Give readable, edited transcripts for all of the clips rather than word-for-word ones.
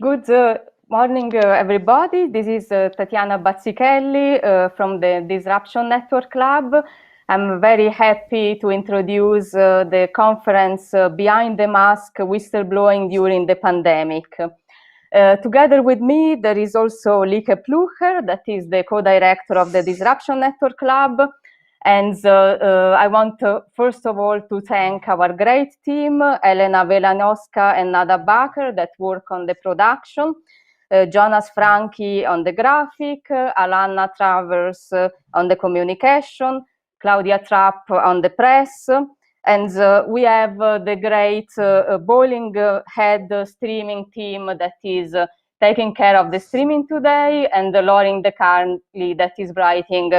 Good morning, everybody. This is Tatiana Bazzichelli from the Disruption Network Club. I'm very happy to introduce the conference Behind the Mask, Whistleblowing During the Pandemic. Together with me, there is also Lieke Ploeger, that is the co-director of the Disruption Network Club. And I want, first of all, to thank our great team, Elena Velanoska and Nada Baker, that work on the production, Jonas Franchi on the graphic, Alanna Travers on the communication, Claudia Trapp on the press, and we have the great Boiling Head streaming team that is taking care of the streaming today, and Lauren DeCarly that is writing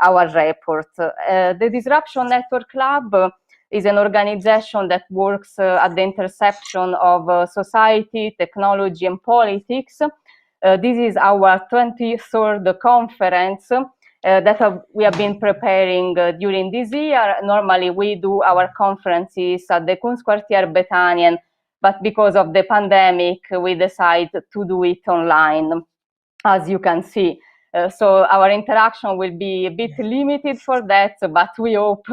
our report. The Disruption Network Club is an organization that works at the intersection of society, technology, and politics. This is our 23rd conference that we have been preparing during this year. Normally, we do our conferences at the Kunstquartier Bethanien, but because of the pandemic, we decided to do it online, as you can see. So our interaction will be a bit limited for that, but we hope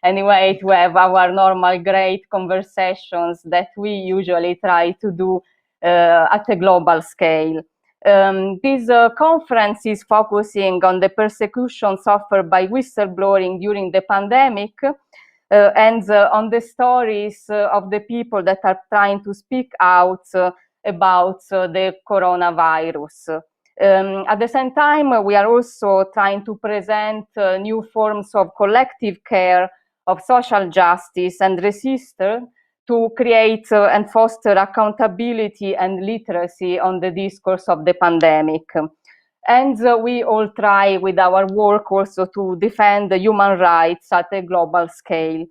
anyway to have our normal great conversations that we usually try to do at a global scale. This conference is focusing on the persecution suffered by whistleblowing during the pandemic and on the stories of the people that are trying to speak out about the coronavirus. At the same time, we are also trying to present new forms of collective care, of social justice and resistance to create and foster accountability and literacy on the discourse of the pandemic. And we all try with our work also to defend the human rights at a global scale.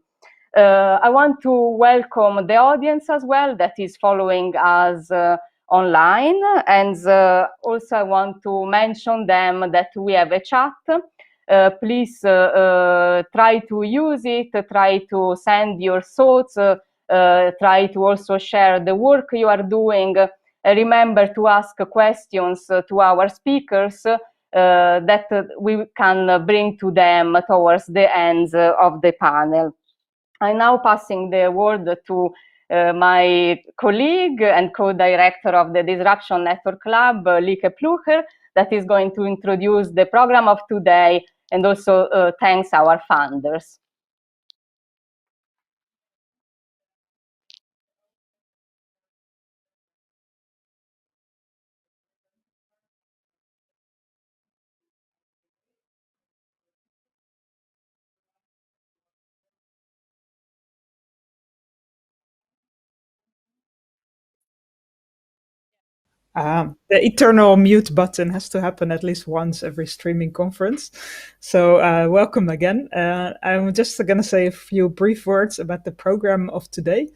I want to welcome the audience as well that is following us online, and also I want to mention them that we have a chat. Please try to use it, try to send your thoughts, try to also share the work you are doing. Remember to ask questions to our speakers that we can bring to them towards the end of the panel. I'm now passing the word to my colleague and co-director of the Disruption Network Club, Lieke Ploeger, that is going to introduce the program of today and also thanks our funders. The eternal mute button has to happen at least once every streaming conference. So welcome again. I'm just going to say a few brief words about the program of today,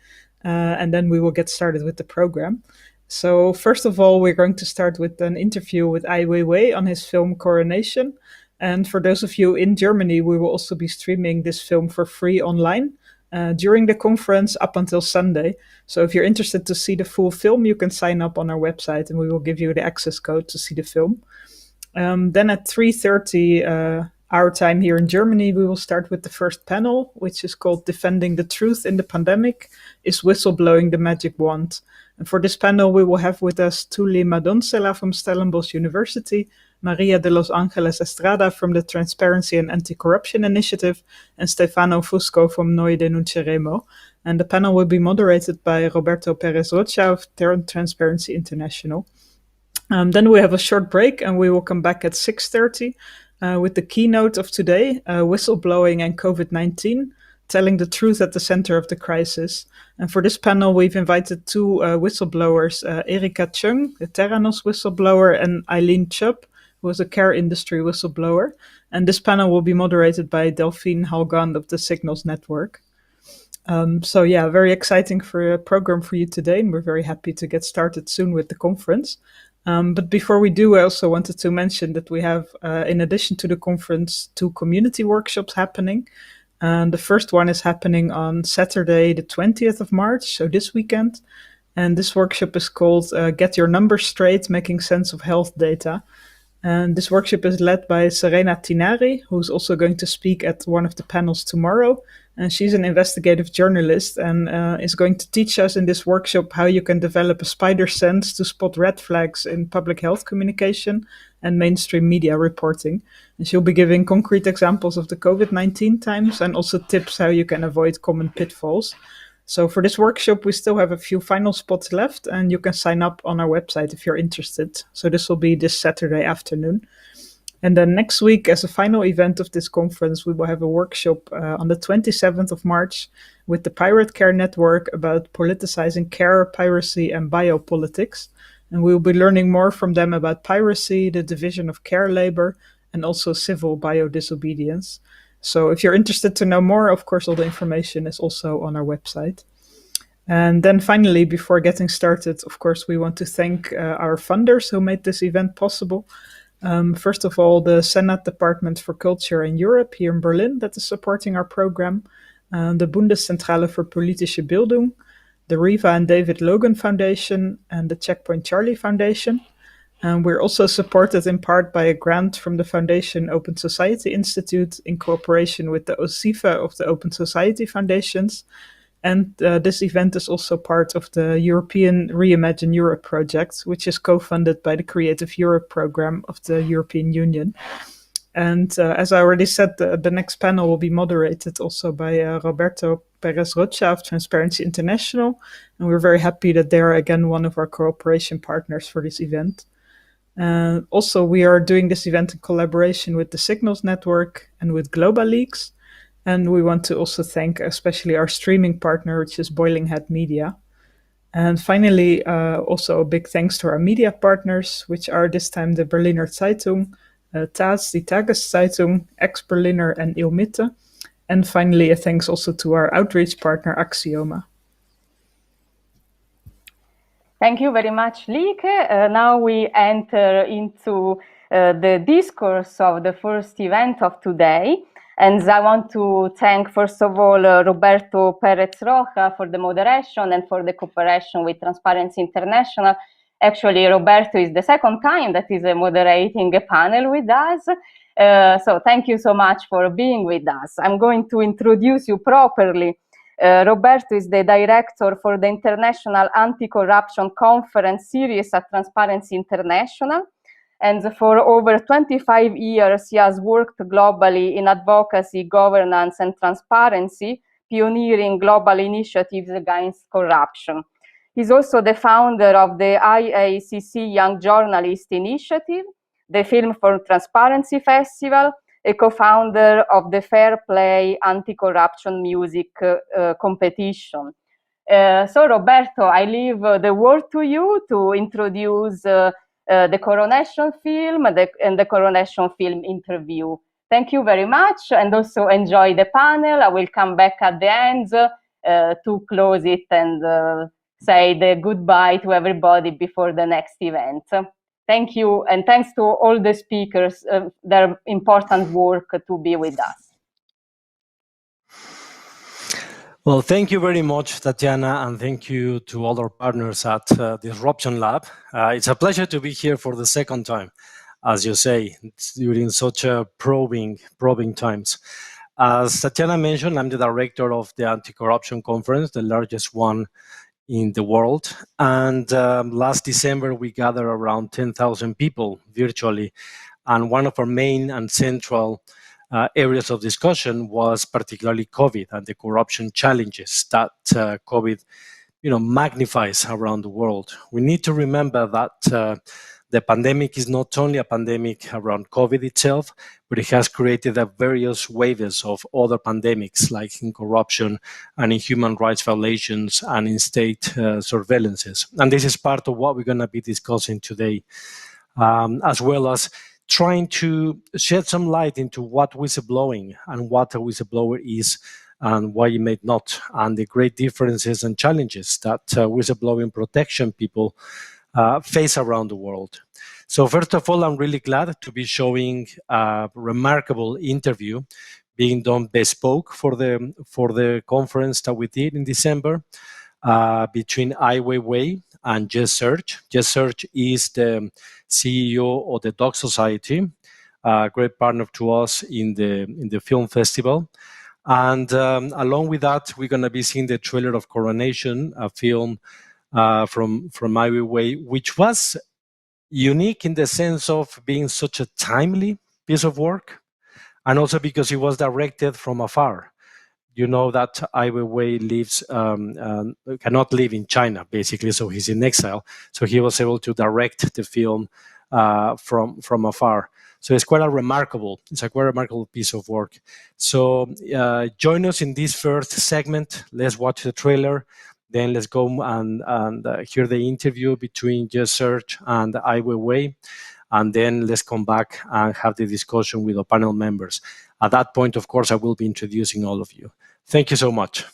and then we will get started with the program. So first of all, we're going to start with an interview with AI Weiwei on his film Coronation. And for those of you in Germany, we will also be streaming this film for free online during the conference up until Sunday. So if you're interested to see the full film, you can sign up on our website and we will give you the access code to see the film. Then at 3:30 our time here in Germany, we will start with the first panel, which is called Defending the Truth in the Pandemic, Is Whistleblowing the Magic Wand? And for this panel, we will have with us Thuli Madonsela from Stellenbosch University, María de Los Ángeles Estrada from the Transparency and Anti-Corruption Initiative, and Stefano Fusco from Noi Denunceremo. And the panel will be moderated by Roberto Perez-Rocha of Transparency International. Then we have a short break and we will come back at 6:30 with the keynote of today, Whistleblowing and COVID-19, telling the truth at the center of the crisis. And for this panel, we've invited two whistleblowers, Erika Chung, the Theranos whistleblower, and Eileen Chubb, who is a care industry whistleblower. And this panel will be moderated by Delphine Halgan of the Signals Network. So yeah, very exciting for a program for you today, and we're very happy to get started soon with the conference. But before we do, I also wanted to mention that we have, in addition to the conference, two community workshops happening. The first one is happening on Saturday, the 20th of March, so this weekend. And this workshop is called Get Your Numbers Straight, Making Sense of Health Data. And this workshop is led by Serena Tinari, who's also going to speak at one of the panels tomorrow. And she's an investigative journalist and is going to teach us in this workshop how you can develop a spider sense to spot red flags in public health communication and mainstream media reporting. And she'll be giving concrete examples of the COVID-19 times and also tips how you can avoid common pitfalls. So for this workshop, we still have a few final spots left, and you can sign up on our website if you're interested. So this will be this Saturday afternoon. And then next week, as a final event of this conference, we will have a workshop on the 27th of March with the Pirate Care Network about politicizing care, piracy, and biopolitics. And we will be learning more from them about piracy, the division of care labor, and also civil biodisobedience. So if you're interested to know more, of course, all the information is also on our website. And then finally, before getting started, of course, we want to thank our funders who made this event possible. First of all, the Senate Department for Culture in Europe here in Berlin that is supporting our program, the Bundeszentrale für politische Bildung, the Riva and David Logan Foundation, and the Checkpoint Charlie Foundation. And we're also supported in part by a grant from the Foundation Open Society Institute in cooperation with the OSIFA of the Open Society Foundations. And this event is also part of the European Reimagine Europe project, which is co-funded by the Creative Europe program of the European Union. And as I already said, the next panel will be moderated also by Roberto Perez-Rocha of Transparency International. And we're very happy that they are again one of our cooperation partners for this event. Also, we are doing this event in collaboration with the Signals Network and with Global Leaks. And we want to also thank especially our streaming partner, which is Boiling Head Media. And finally, also a big thanks to our media partners, which are this time the Berliner Zeitung, Taz, die Tageszeitung, Ex-Berliner, and Il Mitte. And finally, a thanks also to our outreach partner, Axioma. Thank you very much, Lieke. Now we enter into the discourse of the first event of today. And I want to thank, first of all, Roberto Perez-Rocha for the moderation and for the cooperation with Transparency International. Actually, Roberto is the second time that he's moderating a panel with us. So thank you so much for being with us. I'm going to introduce you properly. Roberto is the director for the International Anti-Corruption Conference Series at Transparency International. And for over 25 years, he has worked globally in advocacy, governance, and transparency, pioneering global initiatives against corruption. He's also the founder of the IACC Young Journalist Initiative, the Film for Transparency Festival, a co-founder of the Fair Play Anti-Corruption Music Competition. So Roberto, I leave the word to you to introduce the Coronation film and the Coronation film interview. Thank you very much, and also enjoy the panel. I will come back at the end to close it and say the goodbye to everybody before the next event. Thank you, and thanks to all the speakers, their important work to be with us. Well, thank you very much, Tatiana, and thank you to all our partners at Disruption Lab. It's a pleasure to be here for the second time. As you say, it's during such a probing times. As Tatiana mentioned, I'm the director of the Anti-Corruption Conference, the largest one in the world. And last December, we gathered around 10,000 people virtually. And one of our main and central areas of discussion was particularly COVID and the corruption challenges that COVID magnifies around the world. We need to remember that the pandemic is not only a pandemic around COVID itself, but it has created various waves of other pandemics, like in corruption and in human rights violations and in state surveillances. And this is part of what we're going to be discussing today, as well as trying to shed some light into what whistleblowing and what a whistleblower is and why it may not, and the great differences and challenges that whistleblowing protection people face around the world. So first of all, I'm really glad to be showing a remarkable interview being done bespoke for the conference that we did in December. between AI Weiwei and Jess. Jess is the CEO of the Dog Society, a great partner to us in the film festival. And along with that, we're going to be seeing the trailer of Coronation, a film from AI Weiwei, which was unique in the sense of being such a timely piece of work, and also because it was directed from afar. You know that Ai Weiwei cannot live in China, basically, so he's in exile. So he was able to direct the film from afar. So it's quite remarkable piece of work. So join us in this first segment. Let's watch the trailer. Then let's go and hear the interview between Jess and Ai Weiwei. And then let's come back and have the discussion with the panel members. At that point, of course, I will be introducing all of you. Thank you so much.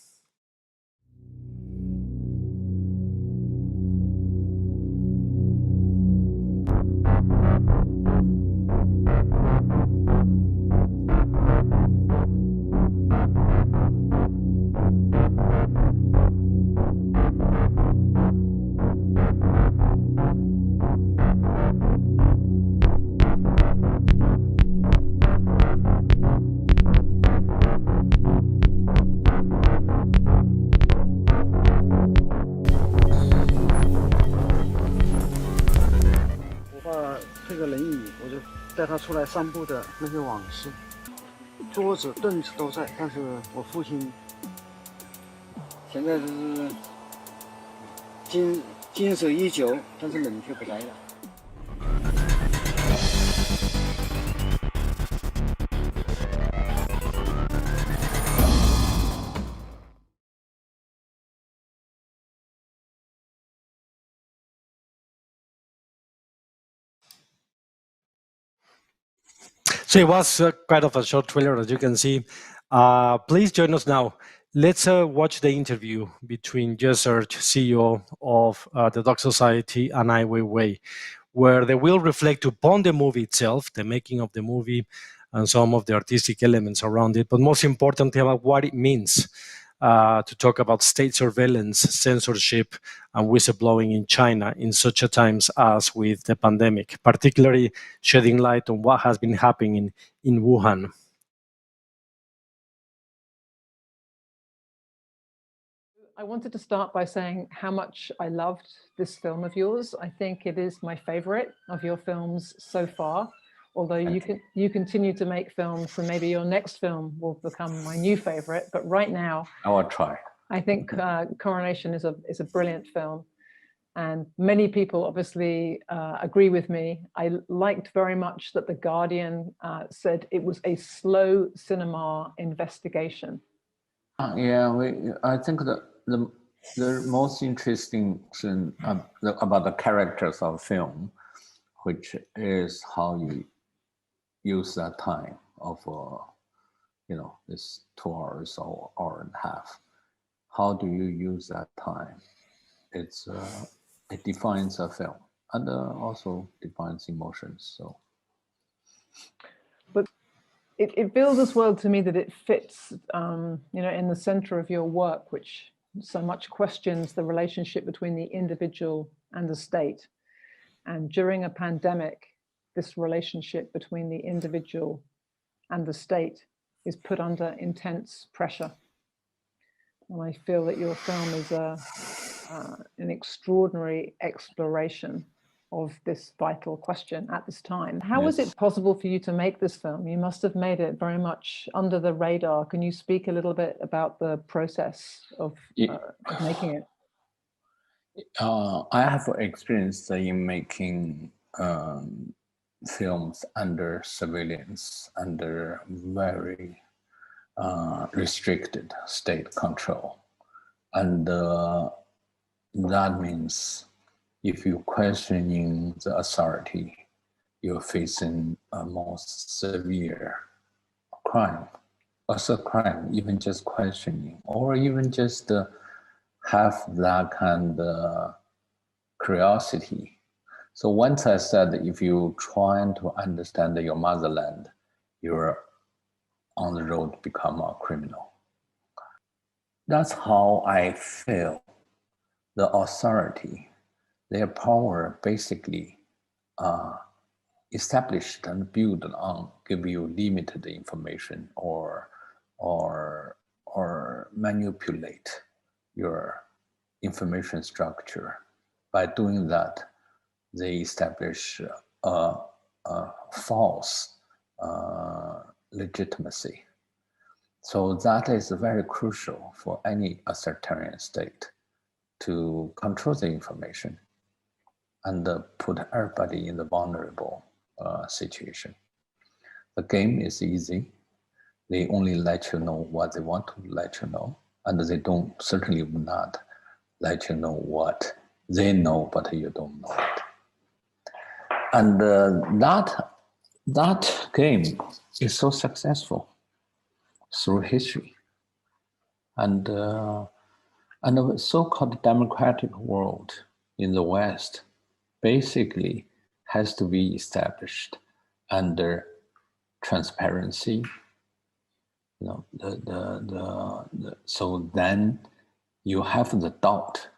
带他出来散步的那些往事，桌子凳子都在，但是我父亲现在就是精神依旧，但是人却不在了。So it was quite of a short trailer, as you can see. Please join us now. Let's watch the interview between Jess, CEO of the Dog Society, and Ai Weiwei, where they will reflect upon the movie itself, the making of the movie, and some of the artistic elements around it, but most importantly about what it means to talk about state surveillance, censorship, and whistleblowing in China in such a times as with the pandemic, particularly shedding light on what has been happening in Wuhan. I wanted to start by saying how much I loved this film of yours. I think it is my favorite of your films so far. Although you continue to make films, and maybe your next film will become my new favorite. But right now, I will try. I think Coronation is a brilliant film, and many people obviously agree with me. I liked very much that The Guardian said it was a slow cinema investigation. Yeah, I think that the most interesting thing about the characters of film, which is how you use that time of this 2 hours or hour and a half. How do you use that time? It defines a film and also defines emotions. So, but it feels as well to me that it fits, in the center of your work, which so much questions the relationship between the individual and the state. And during a pandemic, this relationship between the individual and the state is put under intense pressure. And I feel that your film is an extraordinary exploration of this vital question at this time. How was it possible for you to make this film? You must have made it very much under the radar. Can you speak a little bit about the process of making it? I have experience in making films under surveillance, under very restricted state control. And that means if you're questioning the authority, you're facing a most severe crime. Also crime, even just questioning, or even just have that kind of curiosity. So once I said, if you're trying to understand your motherland, you're on the road to become a criminal. That's how I feel the authority, their power basically established and built on give you limited information or manipulate your information structure. By doing that, they establish a false legitimacy. So that is very crucial for any authoritarian state to control the information and put everybody in the vulnerable situation. The game is easy. They only let you know what they want to let you know, and they don't certainly will not let you know what they know, but you don't know it. And that game is so successful through history, and the so-called democratic world in the West basically has to be established under transparency. You know, so then you have the doubt,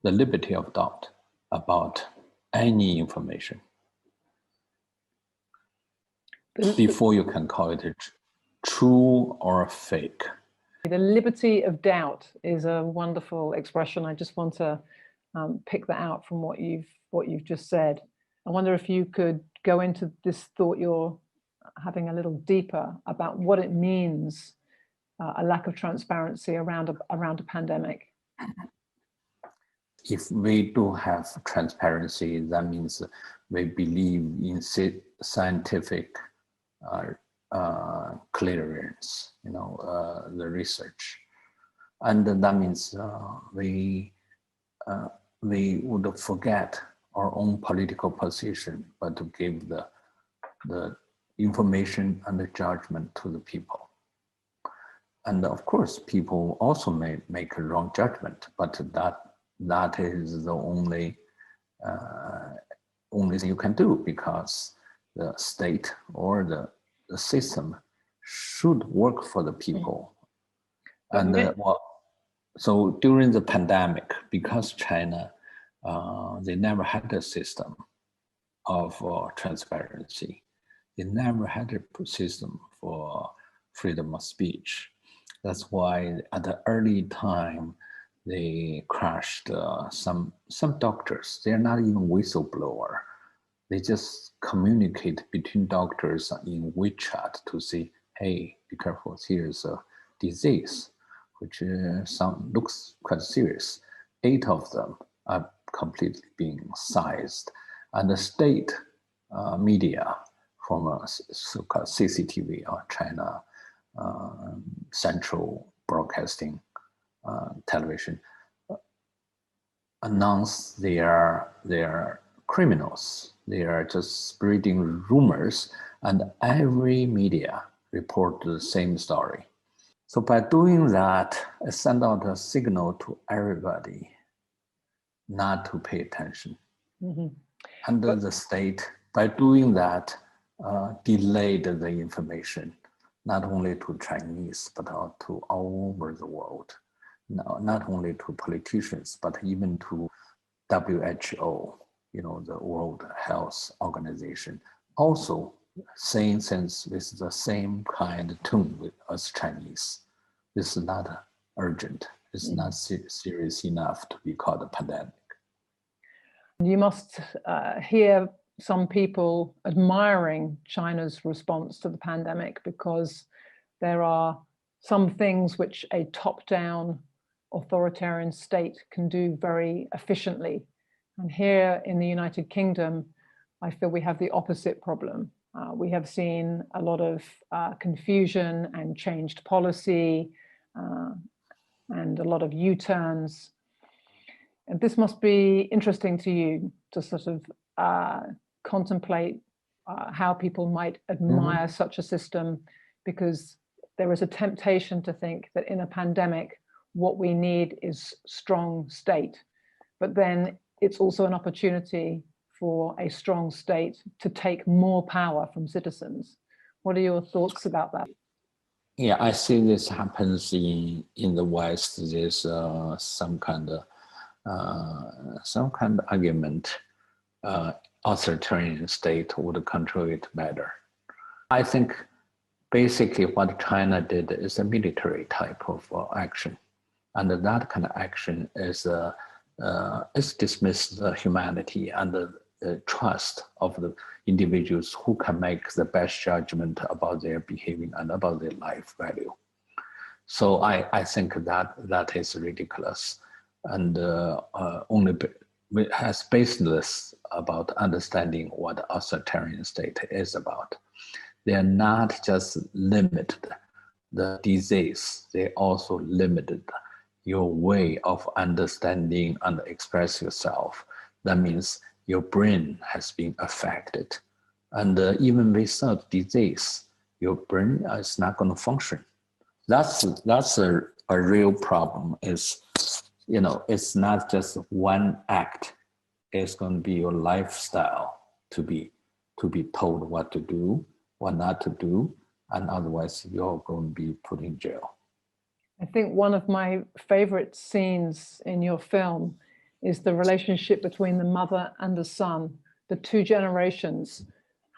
the liberty of doubt about any information before you can call it true or fake. The liberty of doubt is a wonderful expression. I just want to pick that out from what you've just said. I wonder if you could go into this thought you're having a little deeper about what it means, a lack of transparency around a pandemic. If we do have transparency, that means we believe in scientific clearance, you know, the research, and that means we would forget our own political position, but to give the information and the judgment to the people. And of course, people also may make a wrong judgment, but that is the only thing you can do, because the state or the system should work for the people. And so during the pandemic, because China, they never had a system of transparency. They never had a system for freedom of speech. That's why at the early time, they crushed some doctors. They're not even whistleblower. They just communicate between doctors in WeChat to say, hey, be careful, here's a disease, which looks quite serious. 8 of them are completely being seized. And the state media from a so-called CCTV or China Central Broadcasting Television announce they are criminals. They are just spreading rumors, and every media report the same story. So by doing that, I send out a signal to everybody not to pay attention. Mm-hmm. And the state, by doing that, delayed the information, not only to Chinese, but to all over the world. No, not only to politicians, but even to WHO, you know, the World Health Organization, also saying things with the same kind of tone as Chinese. This is not urgent. It's not serious enough to be called a pandemic. You must hear some people admiring China's response to the pandemic, because there are some things which a top-down authoritarian state can do very efficiently. And here in the United Kingdom, I feel we have the opposite problem. We have seen a lot of confusion and changed policy and a lot of U-turns. And this must be interesting to you to sort of contemplate how people might admire such a system, because there is a temptation to think that in a pandemic, what we need is strong state. But then it's also an opportunity for a strong state to take more power from citizens. What are your thoughts about that? Yeah, I see this happens in the West. There's some kind of some kind of argument authoritarian state would control it better. I think basically what China did is a military type of action. And that kind of action is dismiss the humanity and the trust of the individuals who can make the best judgment about their behavior and about their life value. So I think that is ridiculous, and only has baseless about understanding what authoritarian state is about. They are not just limited the disease, they also limited your way of understanding and express yourself. That means your brain has been affected. And even without disease, your brain is not going to function. That's a real problem. Is, you know, it's not just one act. It's going to be your lifestyle to be told what to do, what not to do, and otherwise you're going to be put in jail. I think one of my favorite scenes in your film is the relationship between the mother and the son, the two generations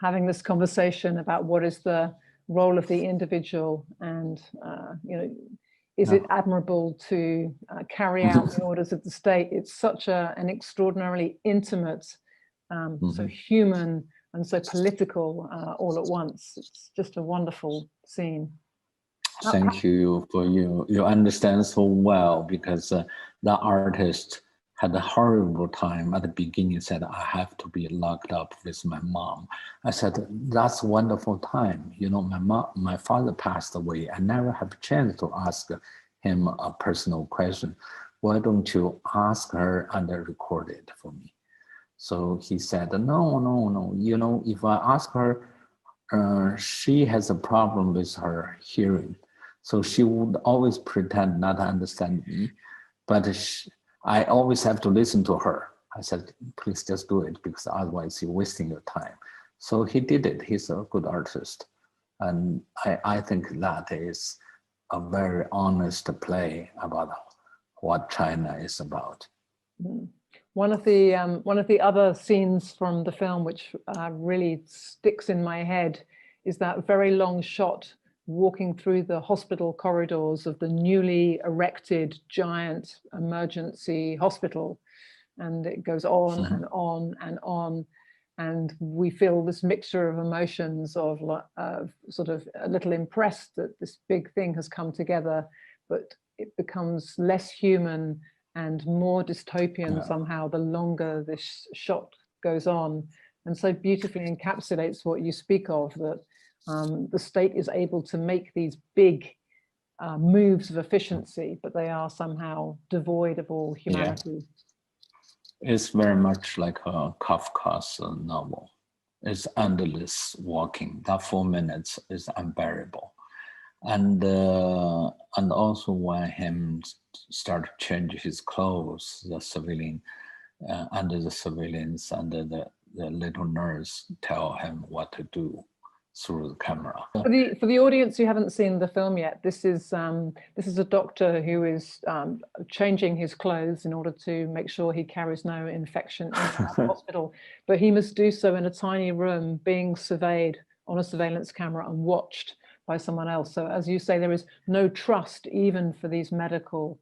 having this conversation about what is the role of the individual, and you know, is it admirable to carry out the orders of the state? It's such an extraordinarily intimate, so human and so political all at once. It's just a wonderful scene. Thank you for you understand so well, because the artist had a horrible time at the beginning, said, I have to be locked up with my mom. I said, that's a wonderful time. You know, my father passed away. I never had a chance to ask him a personal question. Why don't you ask her and record it for me? So he said, no. You know, if I ask her, she has a problem with her hearing. So she would always pretend not to understand me, but I always have to listen to her. I said, please just do it, because otherwise you're wasting your time. So he did it. He's a good artist. And I think that is a very honest play about what China is about. One of the other scenes from the film which really sticks in my head is that very long shot walking through the hospital corridors of the newly erected giant emergency hospital. And it goes on and on and on. And we feel this mixture of emotions of sort of a little impressed that this big thing has come together, but it becomes less human and more dystopian somehow the longer this shot goes on. And so beautifully encapsulates what you speak of, that the state is able to make these big moves of efficiency, but they are somehow devoid of all humanity. Yeah. It's very much like a Kafka's novel. It's endless walking. That 4 minutes is unbearable. And also when him start to change his clothes, the civilian, under the surveillance, under the little nurse tell him what to do through the camera. For the audience who haven't seen the film yet, this is a doctor who is changing his clothes in order to make sure he carries no infection in the hospital. But he must do so in a tiny room, being surveyed on a surveillance camera and watched by someone else. So as you say, there is no trust even for these medical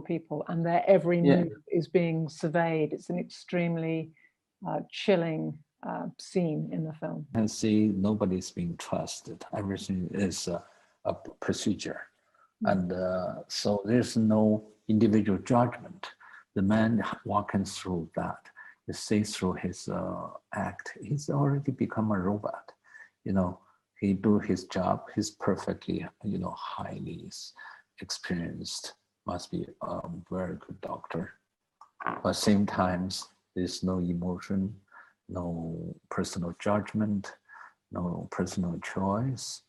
people, and their every move is being surveyed. It's an extremely chilling scene in the film. And see, nobody's being trusted. Everything is a procedure. And so there's no individual judgment. The man walking through that, you see through his act, he's already become a robot. You know, he do his job, he's perfectly, you know, highly experienced, must be a very good doctor. But same times, there's no emotion, no personal judgment, no personal choice.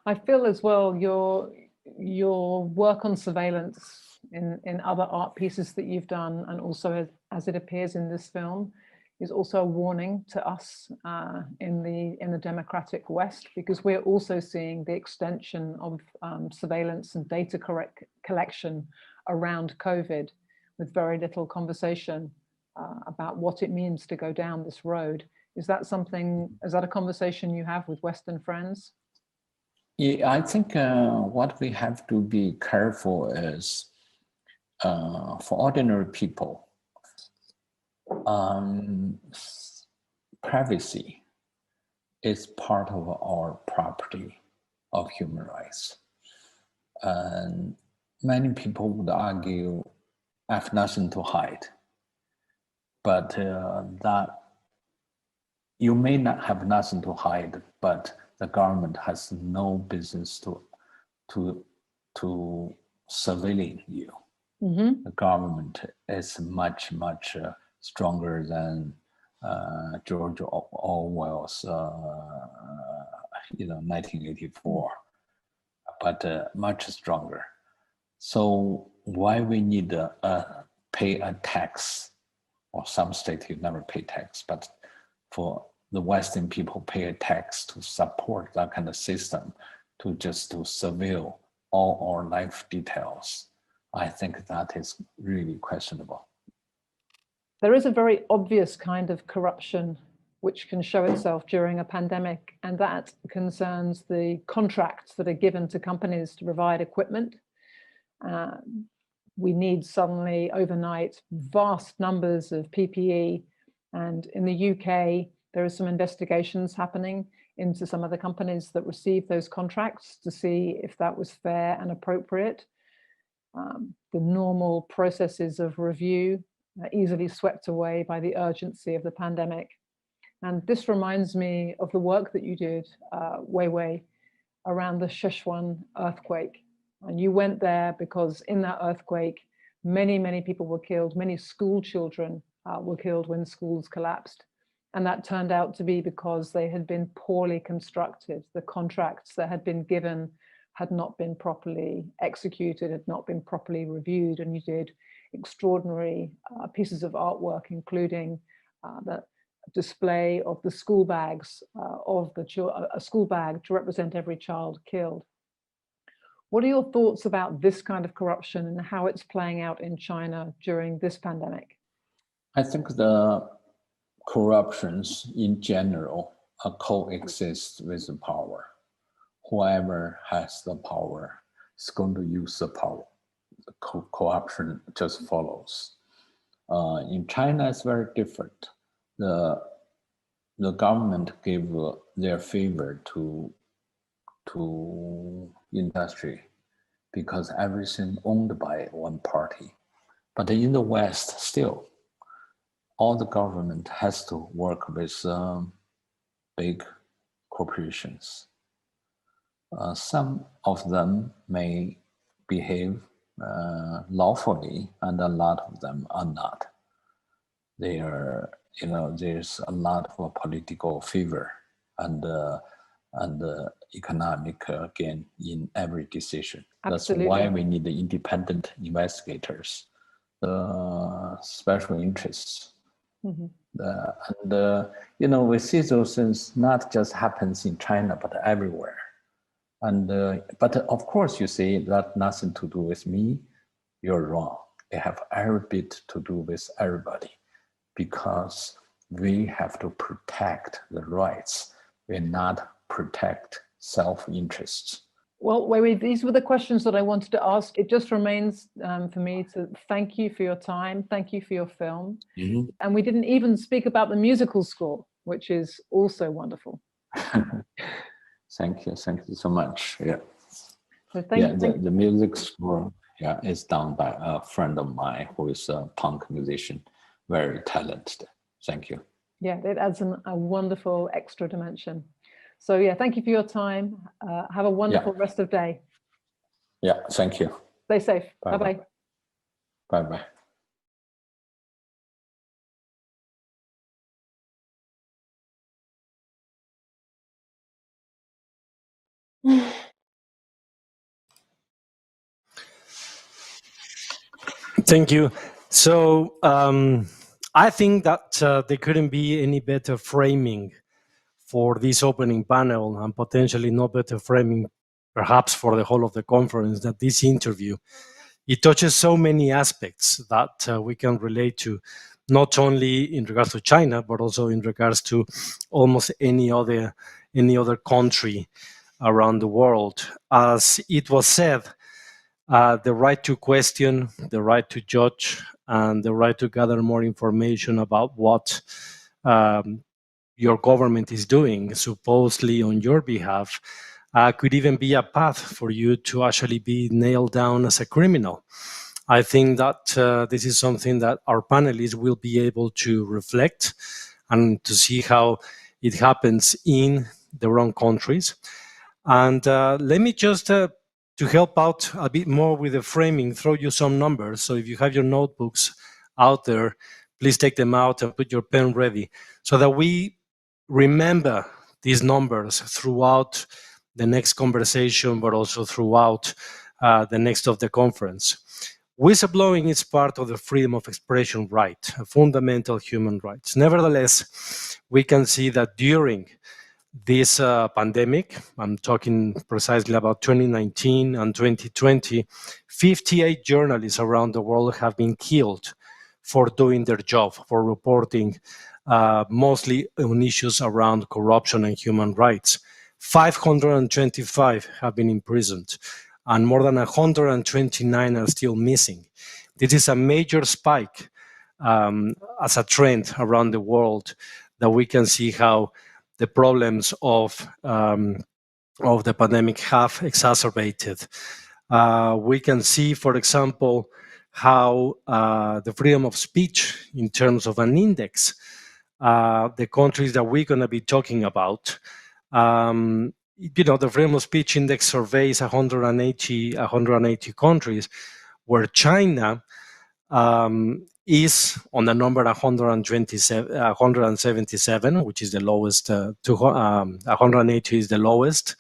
I feel as well your work on surveillance in other art pieces that you've done, and also as it appears in this film, is also a warning to us in the democratic West, because we're also seeing the extension of surveillance and data collection around COVID, with very little conversation about what it means to go down this road. Is that a conversation you have with Western friends? Yeah, I think what we have to be careful is for ordinary people, privacy is part of our property of human rights. And many people would argue, I have nothing to hide. But that you may not have nothing to hide, but the government has no business to surveilling you. Mm-hmm. The government is much stronger than George Orwell's 1984, but much stronger. So why we need to pay a tax, or some states you never pay tax, but for the Western people pay a tax to support that kind of system, to surveil all our life details. I think that is really questionable. There is a very obvious kind of corruption which can show itself during a pandemic, and that concerns the contracts that are given to companies to provide equipment. We need suddenly overnight vast numbers of PPE, and in the UK there are some investigations happening into some of the companies that received those contracts to see if that was fair and appropriate. The normal processes of review are easily swept away by the urgency of the pandemic. And this reminds me of the work that you did, Weiwei, around the Sichuan earthquake. And you went there because in that earthquake, many people were killed. Many school children were killed when schools collapsed. And that turned out to be because they had been poorly constructed. The contracts that had been given had not been properly executed, had not been properly reviewed. And you did extraordinary pieces of artwork, including the display of the school bags a school bag to represent every child killed. What are your thoughts about this kind of corruption and how it's playing out in China during this pandemic? I think the corruptions in general coexist with the power. Whoever has the power is going to use the power. The corruption just follows. In China, it's very different. The government gave their favor to industry because everything owned by one party. But in the West, still, all the government has to work with big corporations. Some of them may behave lawfully, and a lot of them are not. They are, there's a lot of political favor and economic gain in every decision. Absolutely. That's why we need the independent investigators, special interests. Mm-hmm. We see those things not just happens in China, but everywhere. But of course, you say that nothing to do with me. You're wrong. They have every bit to do with everybody, because we have to protect the rights. We not protect self-interests. Well, Weiwei, these were the questions that I wanted to ask. It just remains for me to thank you for your time. Thank you for your film. Mm-hmm. And we didn't even speak about the musical score, which is also wonderful. Thank you so much. Yeah. So the music score is done by a friend of mine who is a punk musician, very talented. Thank you. Yeah, it adds a wonderful extra dimension. So yeah, thank you for your time. Have a wonderful rest of day. Yeah, thank you. Stay safe. Bye-bye. Bye-bye. Thank you. So I think that there couldn't be any better framing for this opening panel, and potentially no better framing perhaps for the whole of the conference than this interview. It touches so many aspects that we can relate to, not only in regards to China, but also in regards to almost any other country around the world. As it was said, the right to question, the right to judge, and the right to gather more information about what your government is doing, supposedly on your behalf, could even be a path for you to actually be nailed down as a criminal. I think that this is something that our panelists will be able to reflect and to see how it happens in their own countries. And let me just, to help out a bit more with the framing, throw you some numbers. So if you have your notebooks out there, please take them out and put your pen ready so that we remember these numbers throughout the next conversation, but also throughout the next of the conference. Whistleblowing is part of the freedom of expression right, a fundamental human right. Nevertheless, we can see that during this pandemic, I'm talking precisely about 2019 and 2020, 58 journalists around the world have been killed for doing their job, for reporting mostly on issues around corruption and human rights. 525 have been imprisoned, and more than 129 are still missing. This is a major spike as a trend around the world that we can see how the problems of the pandemic have exacerbated. We can see, for example, how the freedom of speech in terms of an index, the countries that we're going to be talking about, the freedom of speech index surveys 180 countries, where China is on the number 177, which is the lowest. 180 is the lowest.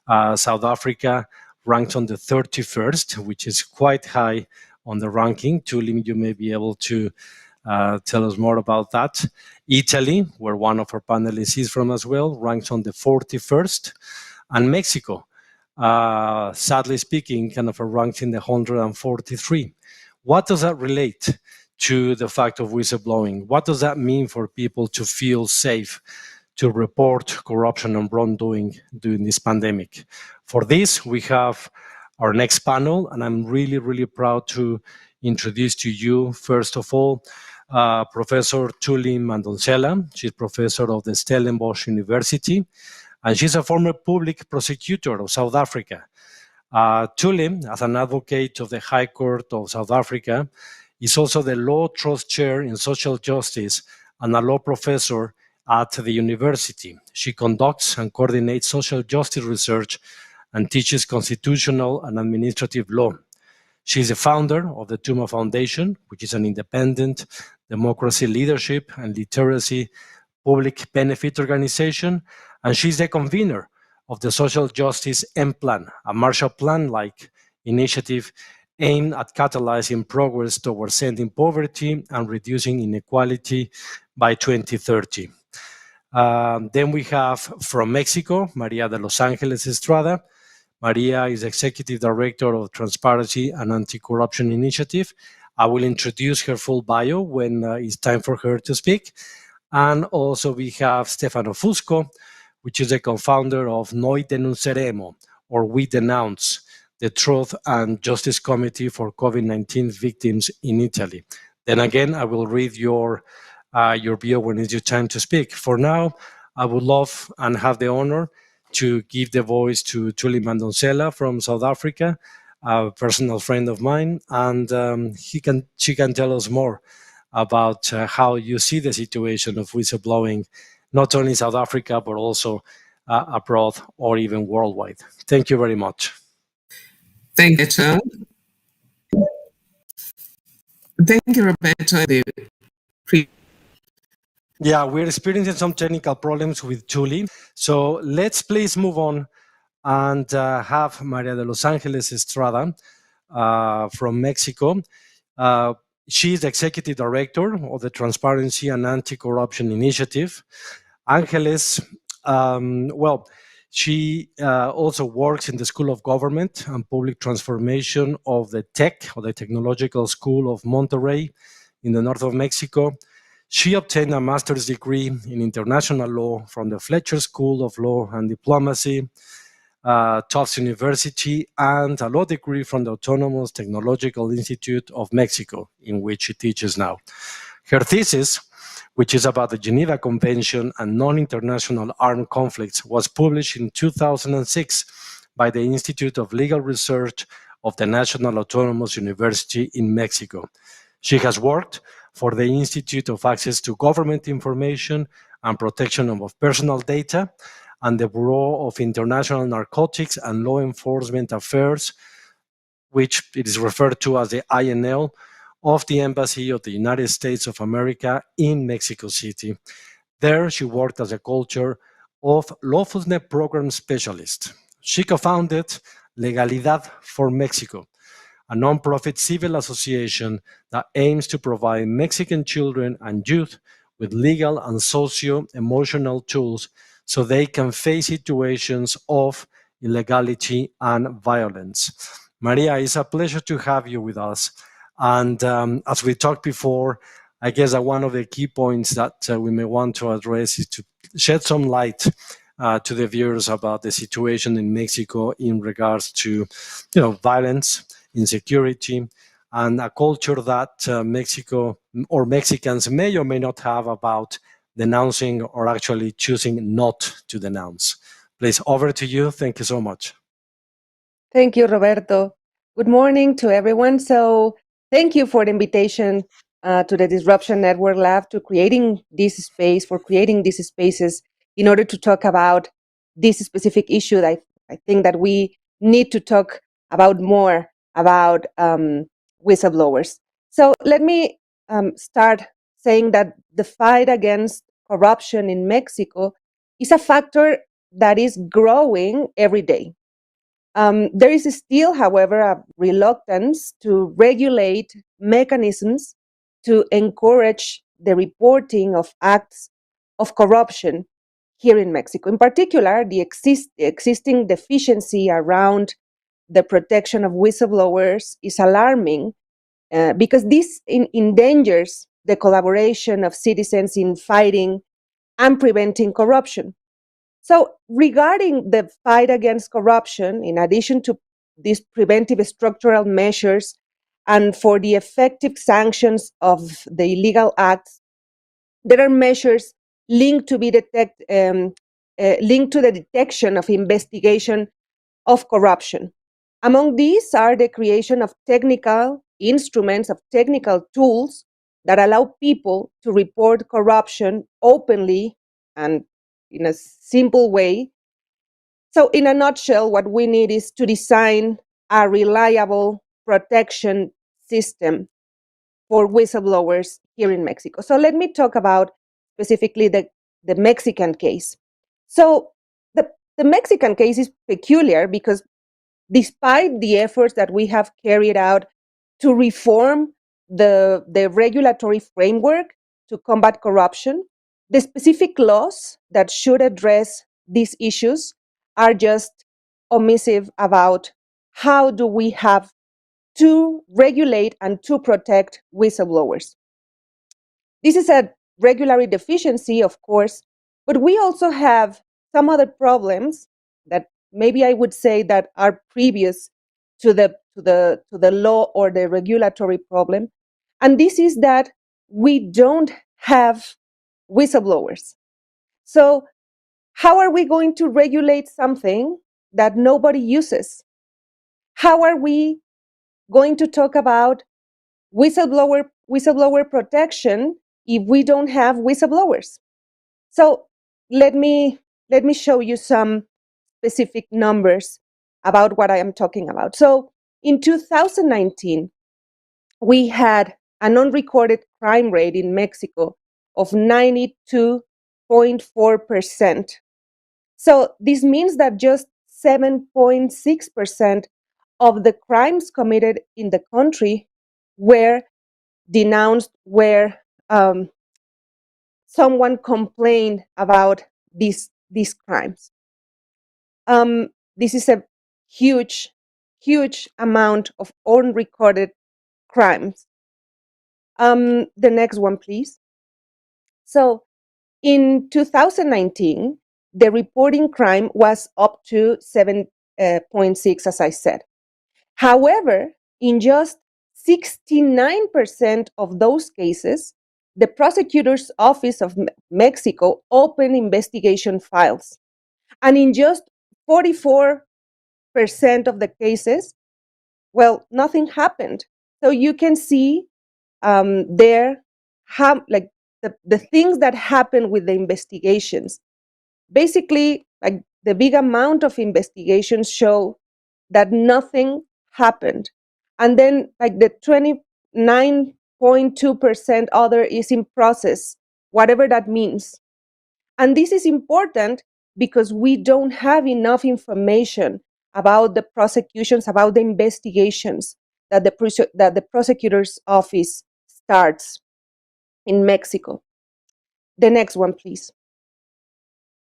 South Africa ranked on the 31st, which is quite high on the ranking. Thuli, you may be able to tell us more about that. Italy, where one of our panelists is from as well, ranks on the 41st. And Mexico, sadly speaking, kind of ranked in the 143. What does that relate to the fact of whistleblowing? What does that mean for people to feel safe to report corruption and wrongdoing during this pandemic? For this, we have our next panel, and I'm really, really proud to introduce to you, first of all, Professor Thuli Madonsela. She's professor of the Stellenbosch University, and she's a former public prosecutor of South Africa. Thuli, as an advocate of the High Court of South Africa, is also the Law Trust Chair in Social Justice and a law professor at the university. She conducts and coordinates social justice research and teaches constitutional and administrative law. She's the founder of the Tuma Foundation, which is an independent democracy leadership and literacy public benefit organization, and she's the convener of the Social Justice M-Plan, a Marshall Plan-like initiative aimed at catalyzing progress towards ending poverty and reducing inequality by 2030. Then we have from Mexico, María de Los Ángeles Estrada. María is Executive Director of Transparency and Anti-Corruption Initiative. I will introduce her full bio when it's time for her to speak. And also we have Stefano Fusco, which is a co-founder of Noi Denunceremo, or We Denounce, the Truth and Justice Committee for COVID-19 Victims in Italy. Then again, I will read your bio when it's your time to speak. For now, I would love and have the honor to give the voice to Thuli Madonsela from South Africa, a personal friend of mine, and she can tell us more about how you see the situation of whistleblowing, not only in South Africa, but also abroad or even worldwide. Thank you very much. Thank you, sir. Thank you, Roberto. Yeah, we're experiencing some technical problems with Thuli. So let's please move on and have María de Los Ángeles Estrada from Mexico. She is the executive director of the Transparency and Anti-Corruption Initiative. Ángeles, she also works in the School of Government and Public Transformation of the TEC, or the Technological School of Monterrey in the north of Mexico. She obtained a master's degree in international law from the Fletcher School of Law and Diplomacy, Tufts University, and a law degree from the Autonomous Technological Institute of Mexico, in which she teaches now. Her thesis, which is about the Geneva Convention and non-international armed conflicts, was published in 2006 by the Institute of Legal Research of the National Autonomous University in Mexico. She has worked for the Institute of Access to Government Information and Protection of Personal Data and the Bureau of International Narcotics and Law Enforcement Affairs, which it is referred to as the INL, of the Embassy of the United States of America in Mexico City. There, she worked as a culture of lawfulness program specialist. She co-founded Legalidad for Mexico, a nonprofit civil association that aims to provide Mexican children and youth with legal and socio-emotional tools so they can face situations of illegality and violence. Maria, it's a pleasure to have you with us. And as we talked before, I guess that one of the key points that we may want to address is to shed some light to the viewers about the situation in Mexico in regards to, violence, insecurity, and a culture that Mexico or Mexicans may or may not have about denouncing or actually choosing not to denounce. Please, over to you. Thank you so much. Thank you, Roberto. Good morning to everyone. So thank you for the invitation to the Disruption Network Lab to creating this space, for creating these spaces in order to talk about this specific issue that I think that we need to talk about more about whistleblowers. So let me start saying that the fight against corruption in Mexico is a factor that is growing every day. There is still, however, a reluctance to regulate mechanisms to encourage the reporting of acts of corruption here in Mexico. In particular, the existing deficiency around the protection of whistleblowers is alarming because this endangers the collaboration of citizens in fighting and preventing corruption. So regarding the fight against corruption, in addition to these preventive structural measures and for the effective sanctions of the illegal acts, there are measures linked to linked to the detection of investigation of corruption. Among these are the creation of technical instruments, of technical tools that allow people to report corruption openly and in a simple way. So in a nutshell, what we need is to design a reliable protection system for whistleblowers here in Mexico. So let me talk about specifically the Mexican case. So the Mexican case is peculiar because despite the efforts that we have carried out to reform the regulatory framework to combat corruption, the specific laws that should address these issues are just omissive about how do we have to regulate and to protect whistleblowers. This is a regulatory deficiency, of course, but we also have some other problems that maybe I would say that are previous to the law or the regulatory problem. And this is that we don't have whistleblowers. So how are we going to regulate something that nobody uses? How are we going to talk about whistleblower protection if we don't have whistleblowers? So let me show you some specific numbers about what I am talking about. So in 2019, we had a non-recorded crime rate in Mexico of 92.4%. So this means that just 7.6% of the crimes committed in the country were denounced where someone complained about these crimes. This is a huge amount of unrecorded crimes. The next one, please. So in 2019, the reporting crime was up to 7.6, as I said. However, in just 69% of those cases, the prosecutor's office of Mexico opened investigation files. And in just 44% of the cases, well, nothing happened. So you can see there how, like, the things that happen with the investigations. Basically, like, the big amount of investigations show that nothing happened. And then, like, the 29.2% other is in process, whatever that means. And this is important because we don't have enough information about the prosecutions, about the investigations that the prosecutor's office starts in Mexico. The next one, please.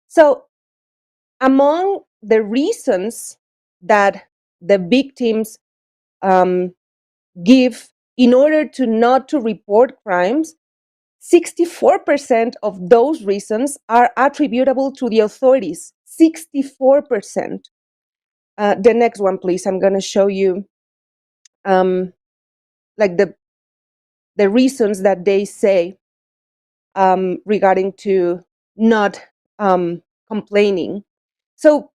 So, among the reasons that the victims give in order to not to report crimes, 64% of those reasons are attributable to the authorities. 64%. The next one, please. I'm going to show you like the reasons that they say regarding to not complaining. So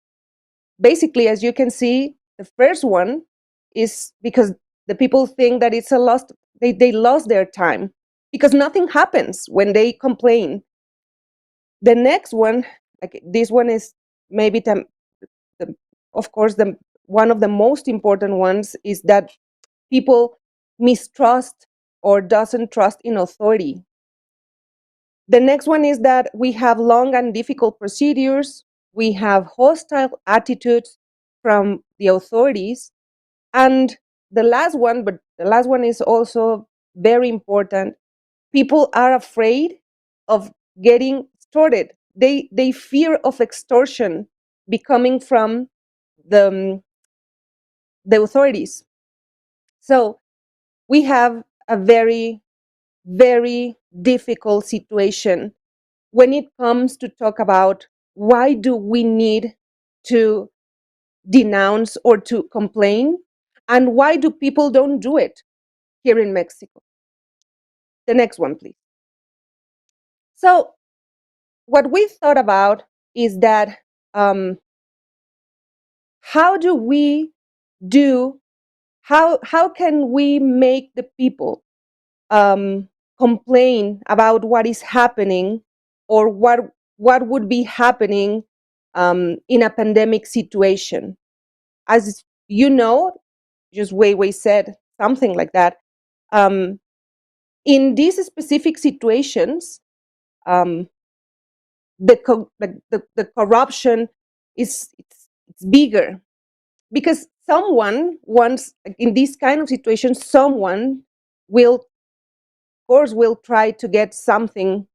basically, as you can see, the first one is because the people think that it's a lost, they lost their time because nothing happens when they complain. The next one, like this one, is maybe of course one of the most important ones is that people mistrust or doesn't trust in authority. The next one is that we have long and difficult procedures. We have hostile attitudes from the authorities. And the last one, but the last one is also very important. People are afraid of getting extorted. They fear of extortion becoming from the authorities. So we have a very, very difficult situation when it comes to talk about why do we need to denounce or to complain, and why do people don't do it here in Mexico. The next one, please. So what we thought about is that how can we make the people complain about what is happening or what would be happening in a pandemic situation? As you know, just Weiwei said something like that. In these specific situations, the corruption is it's bigger because someone wants, in these kind of situations, someone will, of course, will try to get something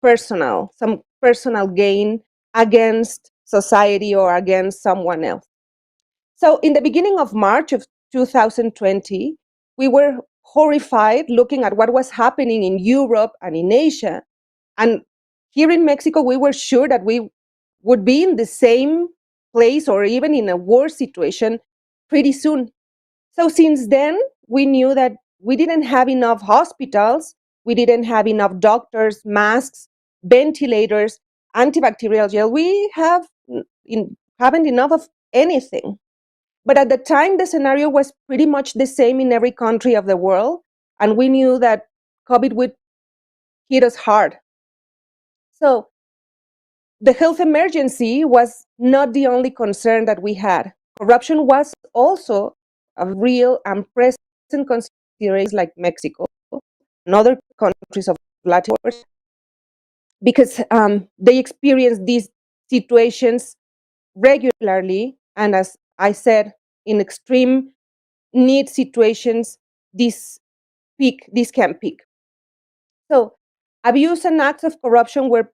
personal, some personal gain against society or against someone else. So in the beginning of March of 2020, we were horrified looking at what was happening in Europe and in Asia. And here in Mexico, we were sure that we would be in the same place or even in a worse situation pretty soon. So since then, we knew that we didn't have enough hospitals, we didn't have enough doctors, masks, ventilators, antibacterial gel. We haven't enough of anything. But at the time, the scenario was pretty much the same in every country of the world. And we knew that COVID would hit us hard. So the health emergency was not the only concern that we had. Corruption was also a real and present consideration, like Mexico and other countries of Latin America, because they experience these situations regularly. And as I said, in extreme need situations, these peak. This can peak. So abuse and acts of corruption were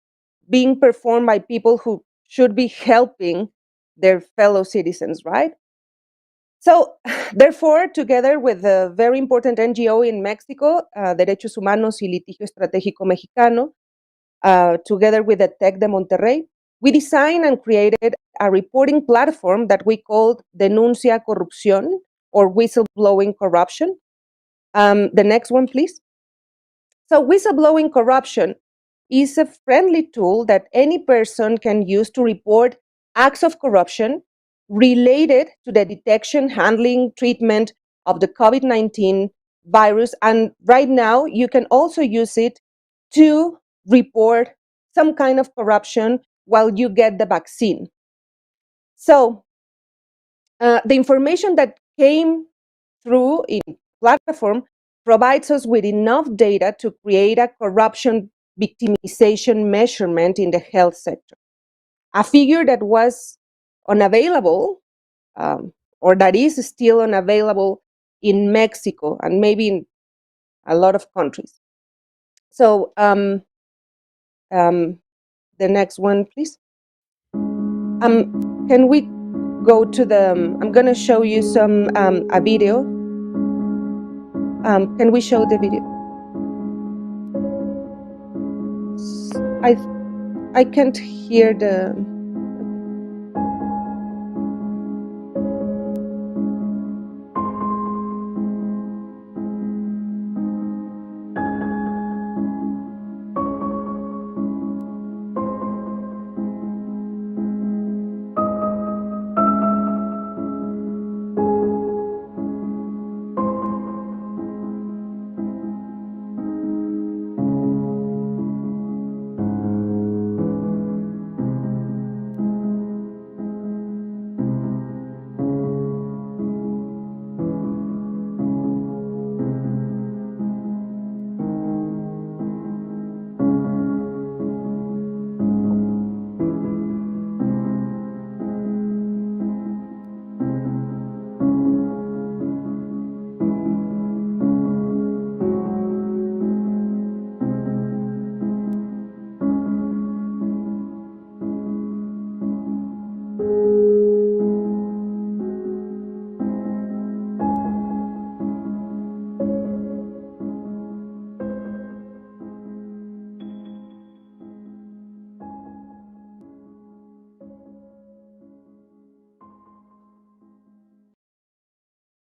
being performed by people who should be helping their fellow citizens, right? So, therefore, together with a very important NGO in Mexico, Derechos Humanos y Litigio Estratégico Mexicano, together with the TEC de Monterrey, we designed and created a reporting platform that we called Denuncia Corrupción, or Whistleblowing Corruption. The next one, please. So whistleblowing corruption is a friendly tool that any person can use to report acts of corruption related to the detection, handling, treatment of the COVID-19 virus. And right now, you can also use it to report some kind of corruption while you get the vaccine. So the information that came through in platform provides us with enough data to create a corruption victimization measurement in the health sector, a figure that was unavailable or that is still unavailable in Mexico and maybe in a lot of countries. So the next one, please. Can we go to the, I'm going to show you some, a video. Can we show the video? I can't hear the.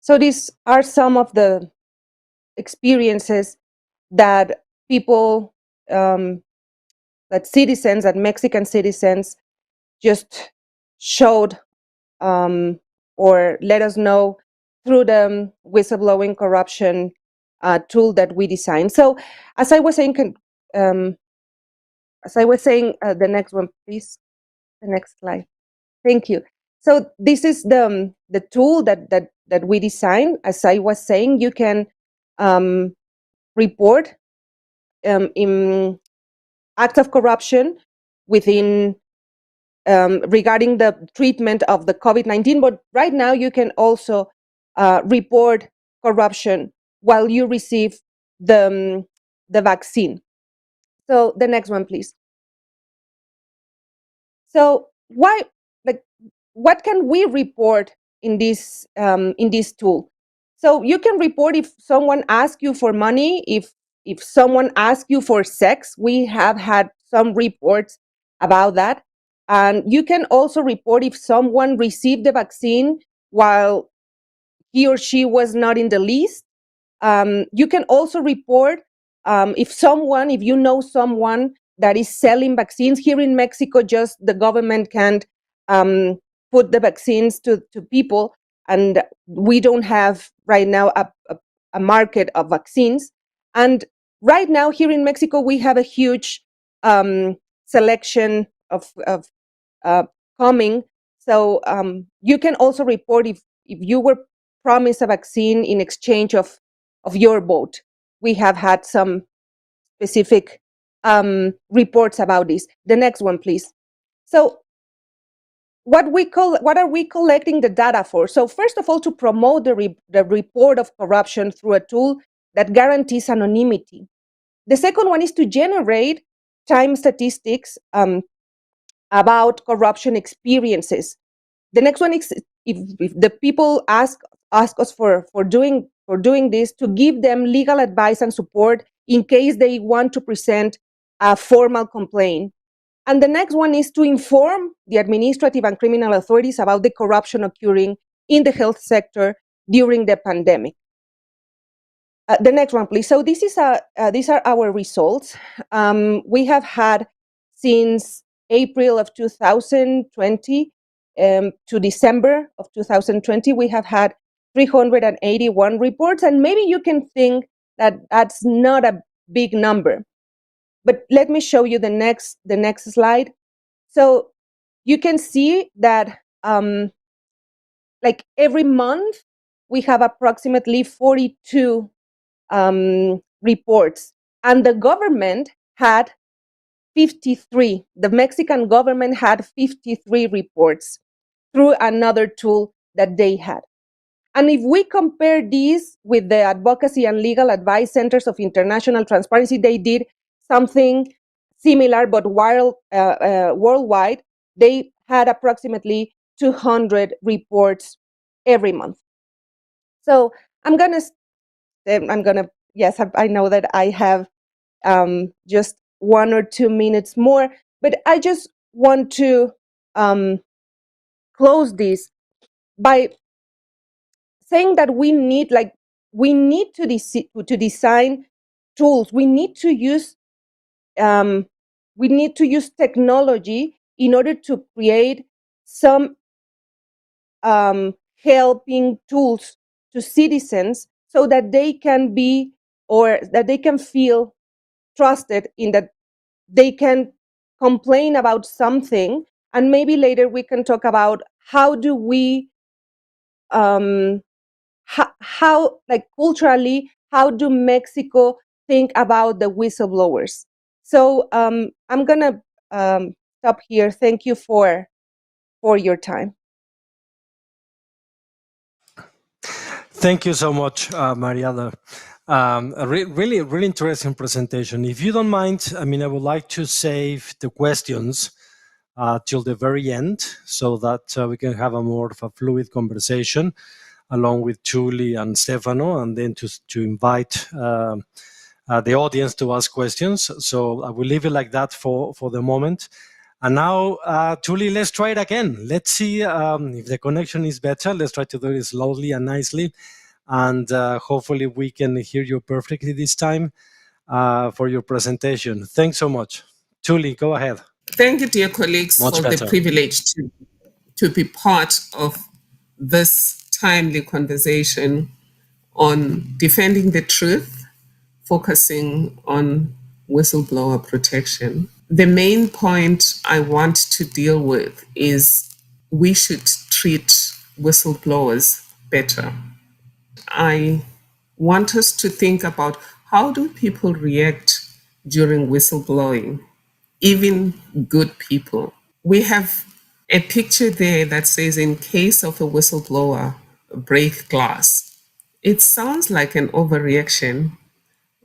So these are some of the experiences that people, that citizens, that Mexican citizens just showed or let us know through the whistleblowing corruption tool that we designed. So as I was saying, the next one, please, the next slide. Thank you. So this is the tool that we designed. As I was saying, you can report in acts of corruption within regarding the treatment of the COVID-19, but right now you can also report corruption while you receive the vaccine. So the next one, please. So what can we report in this tool? So you can report if someone asks you for money, if someone asks you for sex. We have had some reports about that. And you can also report if someone received the vaccine while he or she was not in the list. You can also report if you know someone that is selling vaccines. Here in Mexico, just the government can't put the vaccines to people, and we don't have right now a market of vaccines. And right now here in Mexico, we have a huge selection of coming. So you can also report if you were promised a vaccine in exchange of your vote. We have had some specific reports about this. The next one, please. So what are we collecting the data for? So first of all, to promote the report of corruption through a tool that guarantees anonymity. The second one is to generate time statistics about corruption experiences. The next one is if the people ask us for doing this, to give them legal advice and support in case they want to present a formal complaint. And the next one is to inform the administrative and criminal authorities about the corruption occurring in the health sector during the pandemic. The next one, please. So this is these are our results. We have had since April of 2020 to December of 2020, we have had 381 reports. And maybe you can think that that's not a big number. But let me show you the next slide. So you can see that like every month, we have approximately 42 reports, and the government had 53. The Mexican government had 53 reports through another tool that they had. And if we compare these with the Advocacy and Legal Advice Centers of International Transparency, they did something similar, but worldwide, they had approximately 200 reports every month. So yes, I know that I have just 1 or 2 minutes more, but I just want to close this by saying that we need to design tools. We need to use technology in order to create some helping tools to citizens so that they can be, or that they can feel trusted in that they can complain about something. And maybe later we can talk about how do we how like culturally, how do Mexico think about the whistleblowers? So I'm gonna stop here. Thank you for your time. Thank you so much, María. Really interesting presentation. If you don't mind, I mean, I would like to save the questions till the very end so that we can have a more of a fluid conversation along with Thuli and Stefano, and then to invite the audience to ask questions. So I will leave it like that for the moment. And now, Thuli, let's try it again. Let's see if the connection is better. Let's try to do it slowly and nicely. And hopefully we can hear you perfectly this time for your presentation. Thanks so much. Thuli, go ahead. Thank you, dear colleagues, for the privilege to be part of this timely conversation on defending the truth, focusing on whistleblower protection. The main point I want to deal with is we should treat whistleblowers better. I want us to think about how do people react during whistleblowing, even good people. We have a picture there that says, in case of a whistleblower, break glass. It sounds like an overreaction,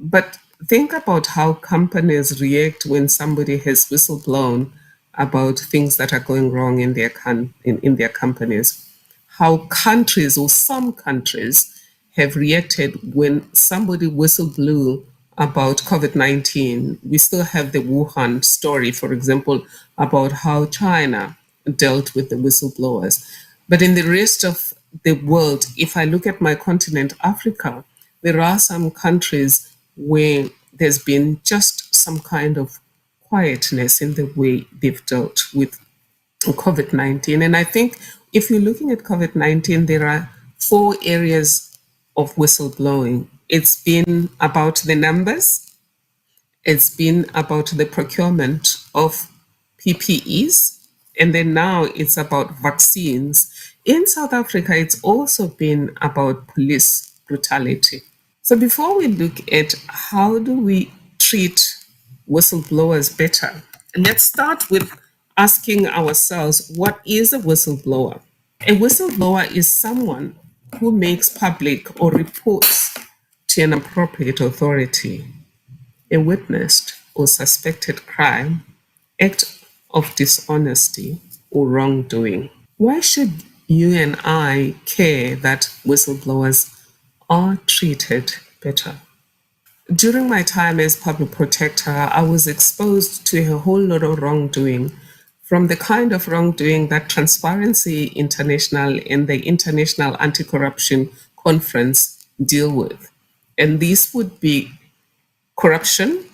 but think about how companies react when somebody has whistleblown about things that are going wrong in their companies. How countries, or some countries, have reacted when somebody whistleblew about COVID-19. We still have the Wuhan story, for example, about how China dealt with the whistleblowers. But in the rest of the world, if I look at my continent, Africa, there are some countries where there's been just some kind of quietness in the way they've dealt with COVID-19. And I think if you're looking at COVID-19, there are 4 areas of whistleblowing. It's been about the numbers. It's been about the procurement of PPEs. And then now it's about vaccines. In South Africa, it's also been about police brutality. So before we look at how do we treat whistleblowers better, let's start with asking ourselves, what is a whistleblower? A whistleblower is someone who makes public or reports to an appropriate authority a witnessed or suspected crime, act of dishonesty, or wrongdoing. Why should you and I care that whistleblowers are treated better? During my time as public protector, I was exposed to a whole lot of wrongdoing, from the kind of wrongdoing that Transparency International and the International Anti-Corruption Conference deal with. And these would be corruption,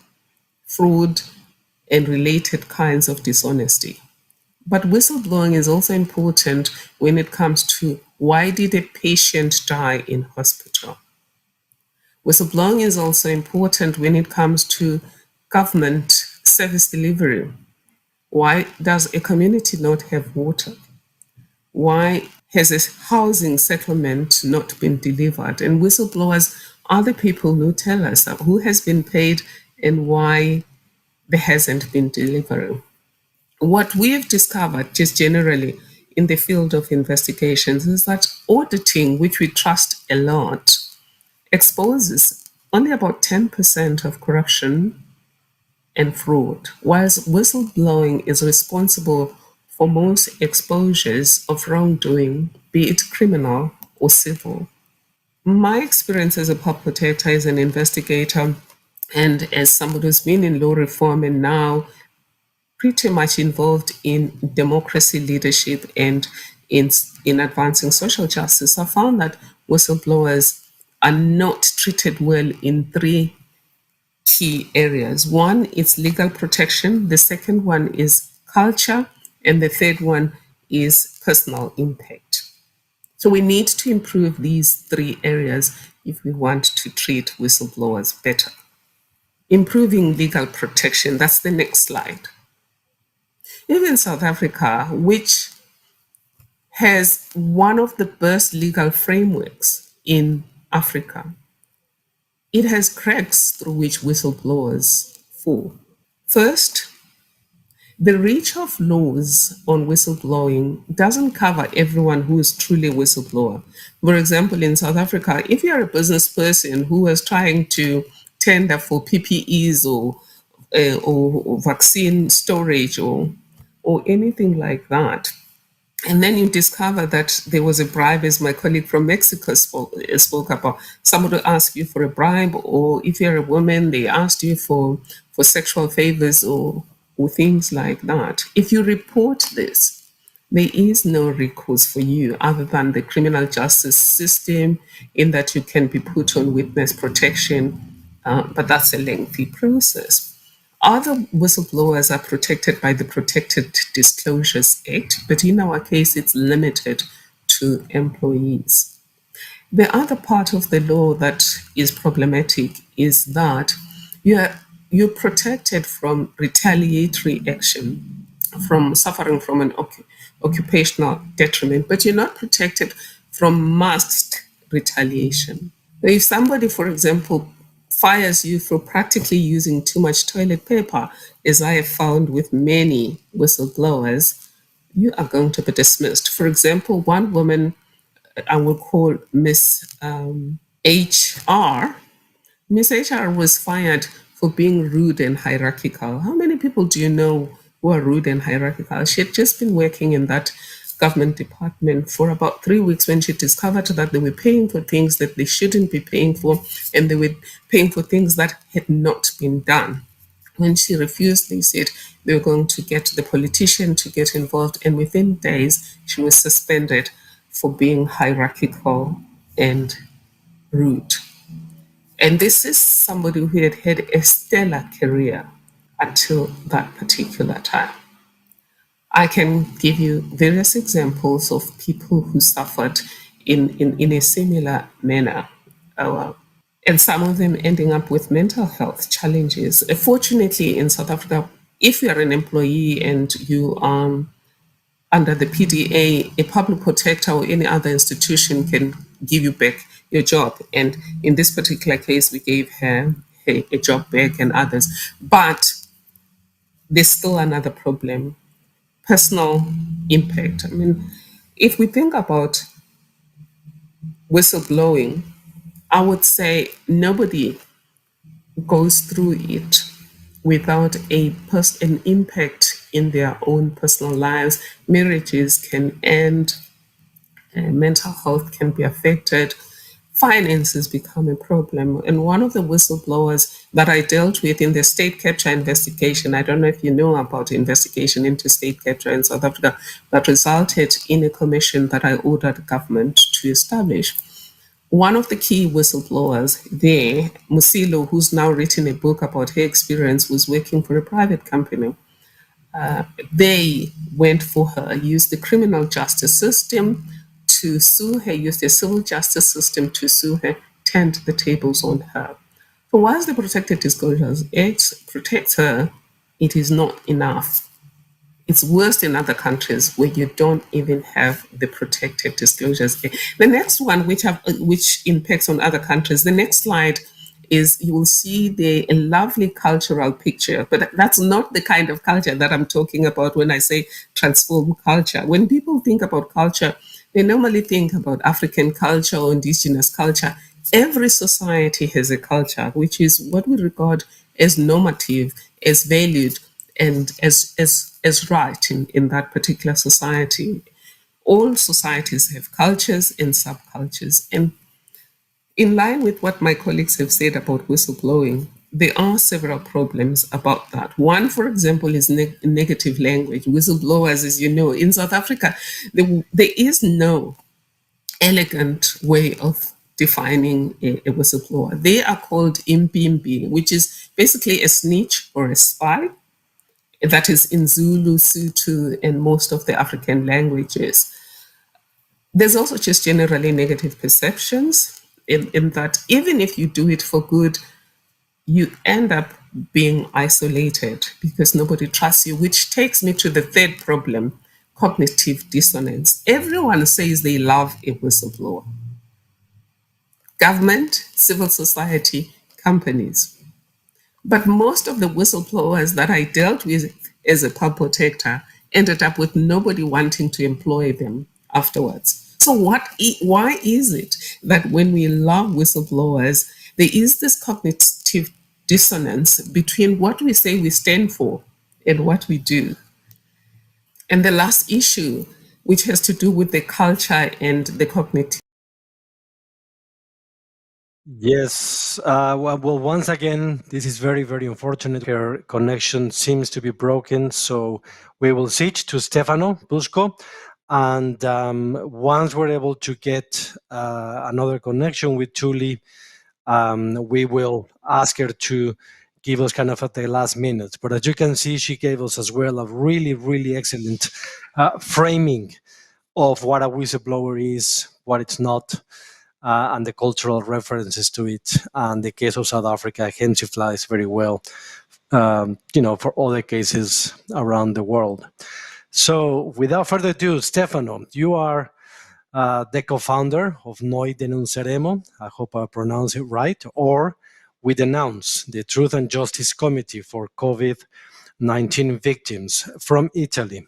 fraud, and related kinds of dishonesty. But whistleblowing is also important when it comes to why did a patient die in hospital? Whistleblowing is also important when it comes to government service delivery. Why does a community not have water? Why has a housing settlement not been delivered? And whistleblowers are the people who tell us who has been paid and why there hasn't been delivery. What we have discovered just generally in the field of investigations is that auditing, which we trust a lot, exposes only about 10% of corruption and fraud, whilst whistleblowing is responsible for most exposures of wrongdoing, be it criminal or civil. My experience as a public protector, as an investigator, and as somebody who's been in law reform and now pretty much involved in democracy leadership and in advancing social justice, I found that whistleblowers are not treated well in three key areas. One is legal protection, the second one is culture, and the third one is personal impact. So we need to improve these three areas if we want to treat whistleblowers better. Improving legal protection, that's the next slide. Even South Africa, which has one of the best legal frameworks in Africa, it has cracks through which whistleblowers fall. First, the reach of laws on whistleblowing doesn't cover everyone who is truly a whistleblower. For example, in South Africa, if you're a business person who is trying to tender for PPEs or vaccine storage or anything like that, and then you discover that there was a bribe, as my colleague from Mexico spoke about. Somebody asked you for a bribe, or if you're a woman, they asked you for sexual favors or things like that. If you report this, there is no recourse for you other than the criminal justice system, in that you can be put on witness protection, but that's a lengthy process. Other whistleblowers are protected by the Protected Disclosures Act, but in our case, it's limited to employees. The other part of the law that is problematic is that you're protected from retaliatory action, from suffering from an occupational detriment, but you're not protected from masked retaliation. If somebody, for example, fires you for practically using too much toilet paper, as I have found with many whistleblowers, you are going to be dismissed. For example, one woman I will call Miss HR. Miss HR was fired for being rude and hierarchical. How many people do you know who are rude and hierarchical? She had just been working in that government department for about 3 weeks when she discovered that they were paying for things that they shouldn't be paying for, and they were paying for things that had not been done. When she refused, they said they were going to get the politician to get involved, and within days, she was suspended for being hierarchical and rude. And this is somebody who had had a stellar career until that particular time. I can give you various examples of people who suffered in a similar manner, and some of them ending up with mental health challenges. Fortunately, in South Africa, if you are an employee and you are under the PDA, a public protector or any other institution can give you back your job. And in this particular case, we gave her a job back and others. But there's still another problem: personal impact. I mean, if we think about whistleblowing, I would say nobody goes through it without an impact in their own personal lives. Marriages can end, mental health can be affected, finances become a problem. And one of the whistleblowers that I dealt with in the state capture investigation, I don't know if you know about investigation into state capture in South Africa, that resulted in a commission that I ordered the government to establish. One of the key whistleblowers there, Musilo, who's now written a book about her experience, was working for a private company. They went for her, used the criminal justice system to sue her, used the civil justice system to sue her, turned the tables on her. So whilst the Protected Disclosures Act protects her, it is not enough. It's worse in other countries where you don't even have the protected disclosures. The next one, which impacts on other countries, the next slide is you will see a lovely cultural picture, but that's not the kind of culture that I'm talking about when I say transform culture. When people think about culture, they normally think about African culture or indigenous culture. Every society has a culture, which is what we regard as normative, as valued, and as right in that particular society. All societies have cultures and subcultures. And in line with what my colleagues have said about whistleblowing, there are several problems about that. One, for example, is negative language. Whistleblowers, as you know, in South Africa, there is no elegant way of defining a whistleblower. They are called impimbi, which is basically a snitch or a spy. That is in Zulu, Sotho, and most of the African languages. There's also just generally negative perceptions in that even if you do it for good, you end up being isolated because nobody trusts you, which takes me to the third problem, cognitive dissonance. Everyone says they love a whistleblower. Government, civil society, companies. But most of the whistleblowers that I dealt with as a pub protector ended up with nobody wanting to employ them afterwards. So why is it that when we love whistleblowers, there is this cognitive dissonance between what we say we stand for and what we do? And the last issue, which has to do with the culture and the cognitive. Yes. Well, once again, this is very, very unfortunate. Her connection seems to be broken, so we will switch to Stefano Fusco. And once we're able to get another connection with Thuli, we will ask her to give us kind of at the last minute. But as you can see, she gave us as well a really, really excellent framing of what a whistleblower is, what it's not, and the cultural references to it. And the case of South Africa exemplifies very well, for other cases around the world. So without further ado, Stefano, you are the co-founder of Noi Denunciaremo, I hope I pronounce it right, or We Denounce, the Truth and Justice Committee for COVID-19 Victims from Italy.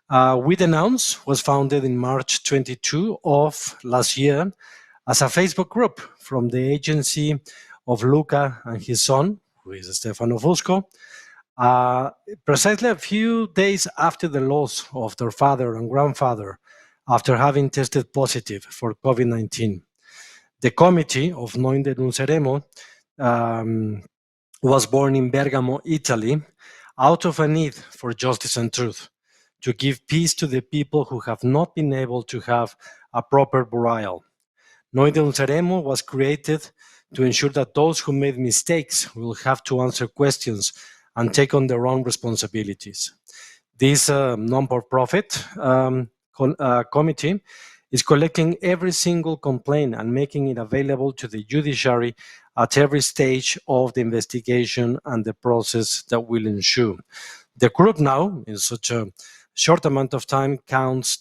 We Denounce was founded in March 22 of last year as a Facebook group from the agency of Luca and his son, who is Stefano Fusco, precisely a few days after the loss of their father and grandfather after having tested positive for COVID-19. The committee of Noi Denunciaremo was born in Bergamo, Italy, out of a need for justice and truth, to give peace to the people who have not been able to have a proper burial. Noi Denunciaremo was created to ensure that those who made mistakes will have to answer questions and take on their own responsibilities. This non-for-profit committee is collecting every single complaint and making it available to the judiciary at every stage of the investigation and the process that will ensue. The group now, in such a short amount of time, counts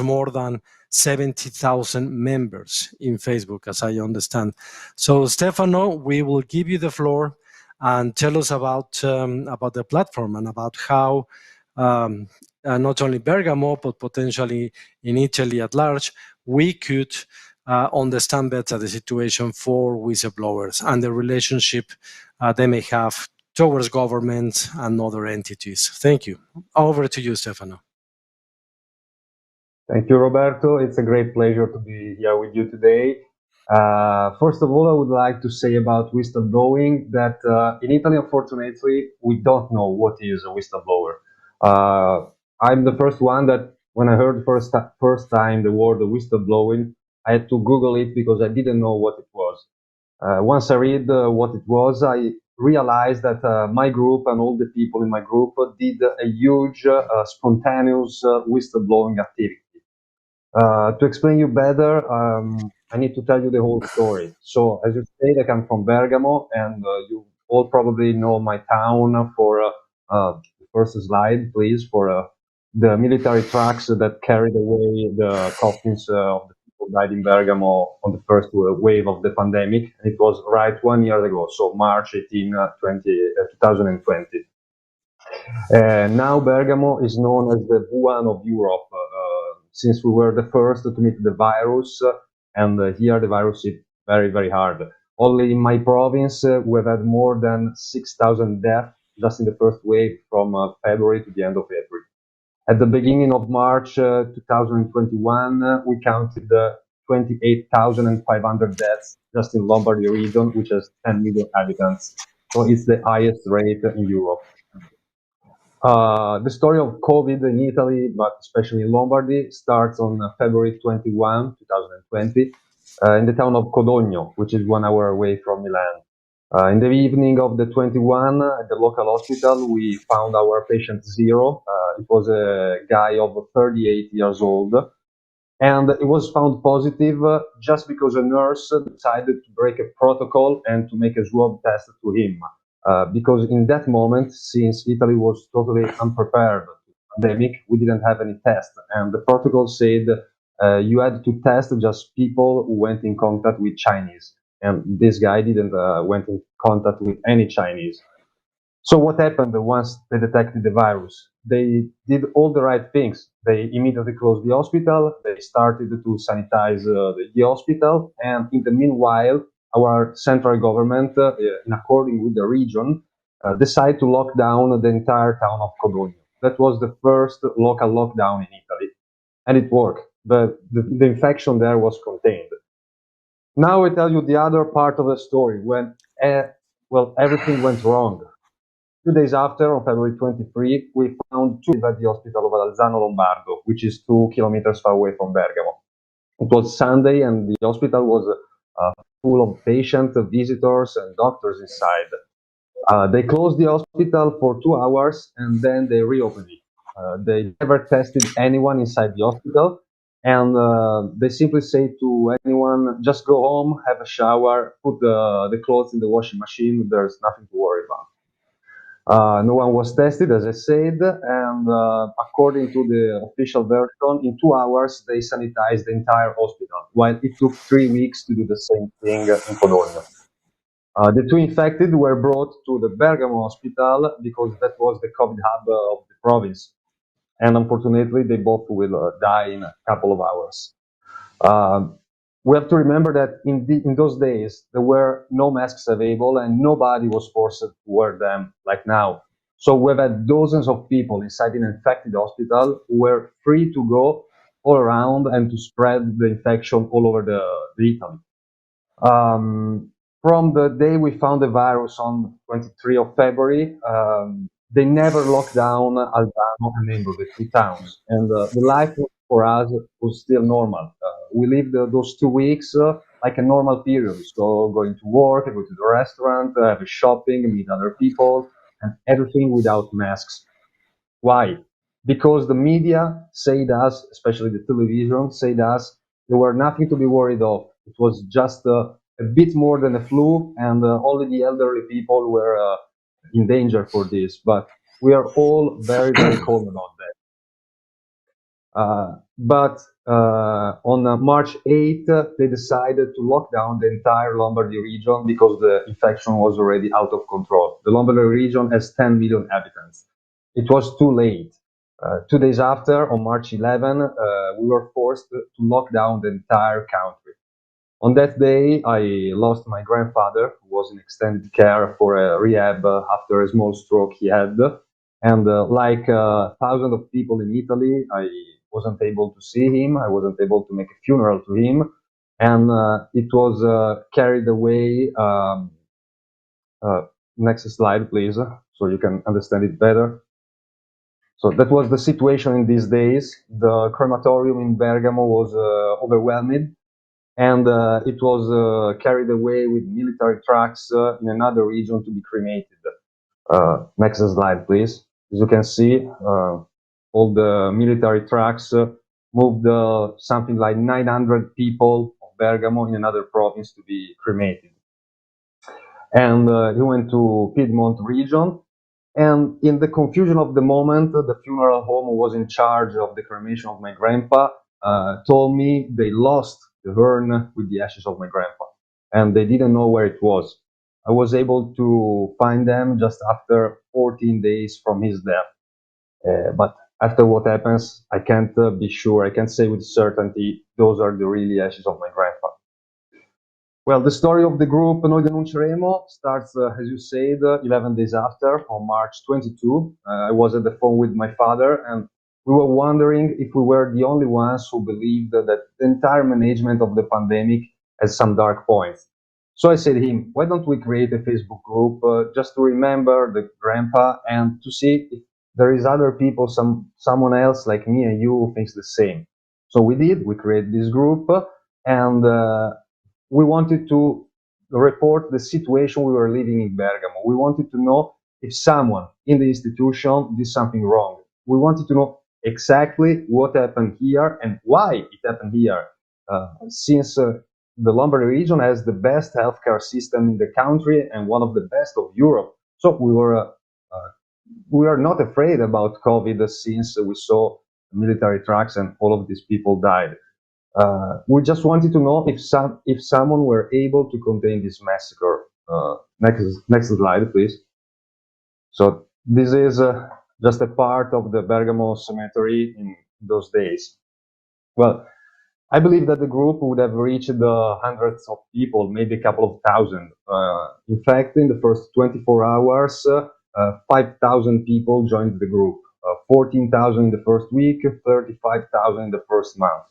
more than 70,000 members in Facebook, as I understand. So, Stefano, we will give you the floor and tell us about the platform and about how not only Bergamo, but potentially in Italy at large, we could understand better the situation for whistleblowers and the relationship they may have towards government and other entities. Thank you. Over to you, Stefano. Thank you, Roberto. It's a great pleasure to be here with you today. First of all, I would like to say about whistleblowing that in Italy, unfortunately, we don't know what is a whistleblower. I'm the first one that when I heard first time the word whistleblowing, I had to Google it because I didn't know what it was. Once I read what it was, I realized that my group and all the people in my group did a huge spontaneous whistleblowing activity. To explain you better, I need to tell you the whole story. So, as you said, I come from Bergamo, and you all probably know my town for the first slide, please, for the military trucks that carried away the coffins of the people died in Bergamo on the first wave of the pandemic. It was right 1 year ago, so March 18, 2020. Now Bergamo is known as the Wuhan of Europe, since we were the first to meet the virus, and here the virus is very, very hard. Only in my province, we've had more than 6,000 deaths just in the first wave from February to the end of April. At the beginning of March 2021, we counted 28,500 deaths just in Lombardy region, which has 10 million inhabitants. So it's the highest rate in Europe. The story of COVID in Italy, but especially in Lombardy, starts on February 21, 2020, in the town of Codogno, which is 1 hour away from Milan. In the evening of the 21, at the local hospital, we found our patient zero. It was a guy of 38 years old, and it was found positive just because a nurse decided to break a protocol and to make a swab test to him. Because in that moment, since Italy was totally unprepared to the pandemic, we didn't have any test. And the protocol said you had to test just people who went in contact with Chinese. And this guy didn't went in contact with any Chinese. So what happened once they detected the virus? They did all the right things. They immediately closed the hospital. They started to sanitize the hospital. And in the meanwhile, our central government, in according with the region, decided to lock down the entire town of Codogno. That was the first local lockdown in Italy. And it worked. The infection there was contained. Now I tell you the other part of the story when, everything went wrong. 2 days after, on February 23, we found two at the hospital of Alzano Lombardo, which is 2 kilometers far away from Bergamo. It was Sunday, and the hospital was full of patients, visitors, and doctors inside. They closed the hospital for 2 hours, and then they reopened it. They never tested anyone inside the hospital, and they simply say to anyone, just go home, have a shower, put the clothes in the washing machine, there's nothing to worry about. No one was tested, as I said, and according to the official version, in 2 hours they sanitized the entire hospital, while it took 3 weeks to do the same thing in Codogno. The two infected were brought to the Bergamo hospital because that was the COVID hub of the province, and unfortunately they both will die in a couple of hours. We have to remember that in those days, there were no masks available and nobody was forced to wear them like now. So we've had dozens of people inside an infected hospital who were free to go all around and to spread the infection all over the Italy. From the day we found the virus on 23 of February, they never locked down Alzano and Embro, the two towns. And the life for us was still normal. We lived those 2 weeks like a normal period. So going to work, go to the restaurant, have a shopping, meet other people, and everything without masks. Why? Because the media said us, especially the television, said us there were nothing to be worried of. It was just a bit more than a flu, and only the elderly people were in danger for this. But we are all very, very calm about that. But on March 8th, they decided to lock down the entire Lombardy region because the infection was already out of control. The Lombardy region has 10 million inhabitants. It was too late. 2 days after, on March 11, we were forced to lock down the entire country. On that day, I lost my grandfather, who was in extended care for a rehab after a small stroke he had. And like thousands of people in Italy, I wasn't able to see him. I wasn't able to make a funeral to him. And it was carried away. Next slide, please, so you can understand it better. So that was the situation in these days. The crematorium in Bergamo was overwhelmed, and it was carried away with military trucks in another region to be cremated. Next slide, please. As you can see, all the military trucks moved something like 900 people of Bergamo in another province to be cremated. And he went to Piedmont region. And in the confusion of the moment, the funeral home who was in charge of the cremation of my grandpa told me they lost the urn with the ashes of my grandpa, and they didn't know where it was. I was able to find them just after 14 days from his death. But after what happens, I can't be sure. I can't say with certainty those are the really ashes of my grandpa. Well, the story of the group Noi Denunceremo starts, as you said, 11 days after, on March 22. I was at the phone with my father, and we were wondering if we were the only ones who believed that the entire management of the pandemic has some dark points. So I said to him, why don't we create a Facebook group just to remember the grandpa and to see if there is other people, someone else like me and you who thinks the same. So we did, we created this group, and we wanted to report the situation we were living in Bergamo. We wanted to know if someone in the institution did something wrong. We wanted to know exactly what happened here and why it happened here. Since the Lombardy region has the best healthcare system in the country and one of the best of Europe. So we were not afraid about COVID since we saw military trucks and all of these people died. We just wanted to know if someone were able to contain this massacre. Next slide, please. So this is just a part of the Bergamo cemetery in those days. Well, I believe that the group would have reached hundreds of people, maybe a couple of thousand. In fact, in the first 24 hours, 5,000 people joined the group. 14,000 in the first week, 35,000 in the first month.